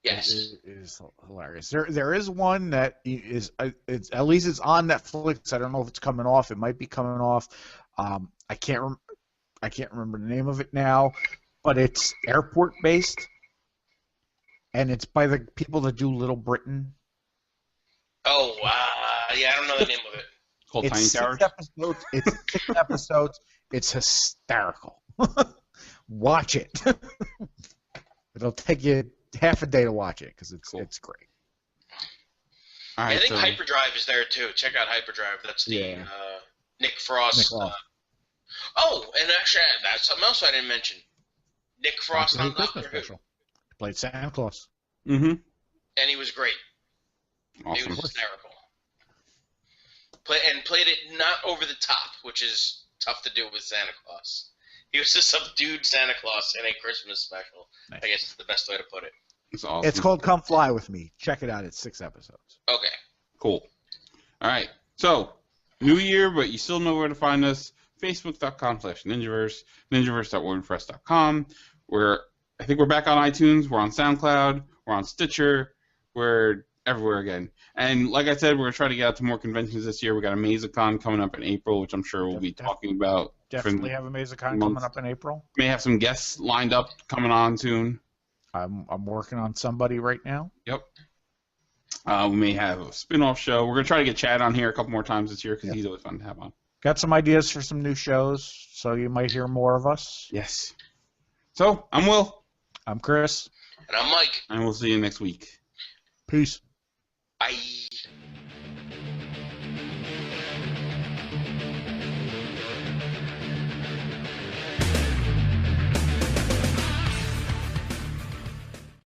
Yes. It is hilarious. There is one that is it's at least it's on Netflix. I don't know if it's coming off. It might be coming off. I can't remember the name of it now, but it's airport based, and it's by the people that do Little Britain. Oh, yeah, I don't know the name of it. Called It's Tiny 6 Towers. episodes. It's 6 episodes. It's hysterical. Watch it. It'll take you half a day to watch it because it's great. All right, I think so Hyperdrive is there too. Check out Hyperdrive. That's the Nick Frost. Nick Frost. And actually, that's something else I didn't mention. Nick Frost on Doctor Who. Special. Played Santa Claus. mm-hmm. And he was great. Awesome. He was hysterical. Played it not over the top, which is tough to do with Santa Claus. He was a subdued Santa Claus in a Christmas special. Nice. I guess is the best way to put it. It's awesome. It's called Come Fly With Me. Check it out. It's 6 episodes. Okay. Cool. All right. So, new year, but you still know where to find us. Facebook.com/Ninjaverse, Ninjaverse.wordpress.com. I think we're back on iTunes. We're on SoundCloud. We're on Stitcher. We're everywhere again. And like I said, we're going to try to get out to more conventions this year. We got a MazeCon coming up in April, which I'm sure we'll be talking about. Definitely have a MazeCon coming up in April. May have some guests lined up coming on soon. I'm working on somebody right now. Yep. We may have a spin-off show. We're going to try to get Chad on here a couple more times this year because he's always fun to have on. Got some ideas for some new shows, so you might hear more of us. Yes. So, I'm Will. I'm Chris. And I'm Mike. And we'll see you next week. Peace. Bye.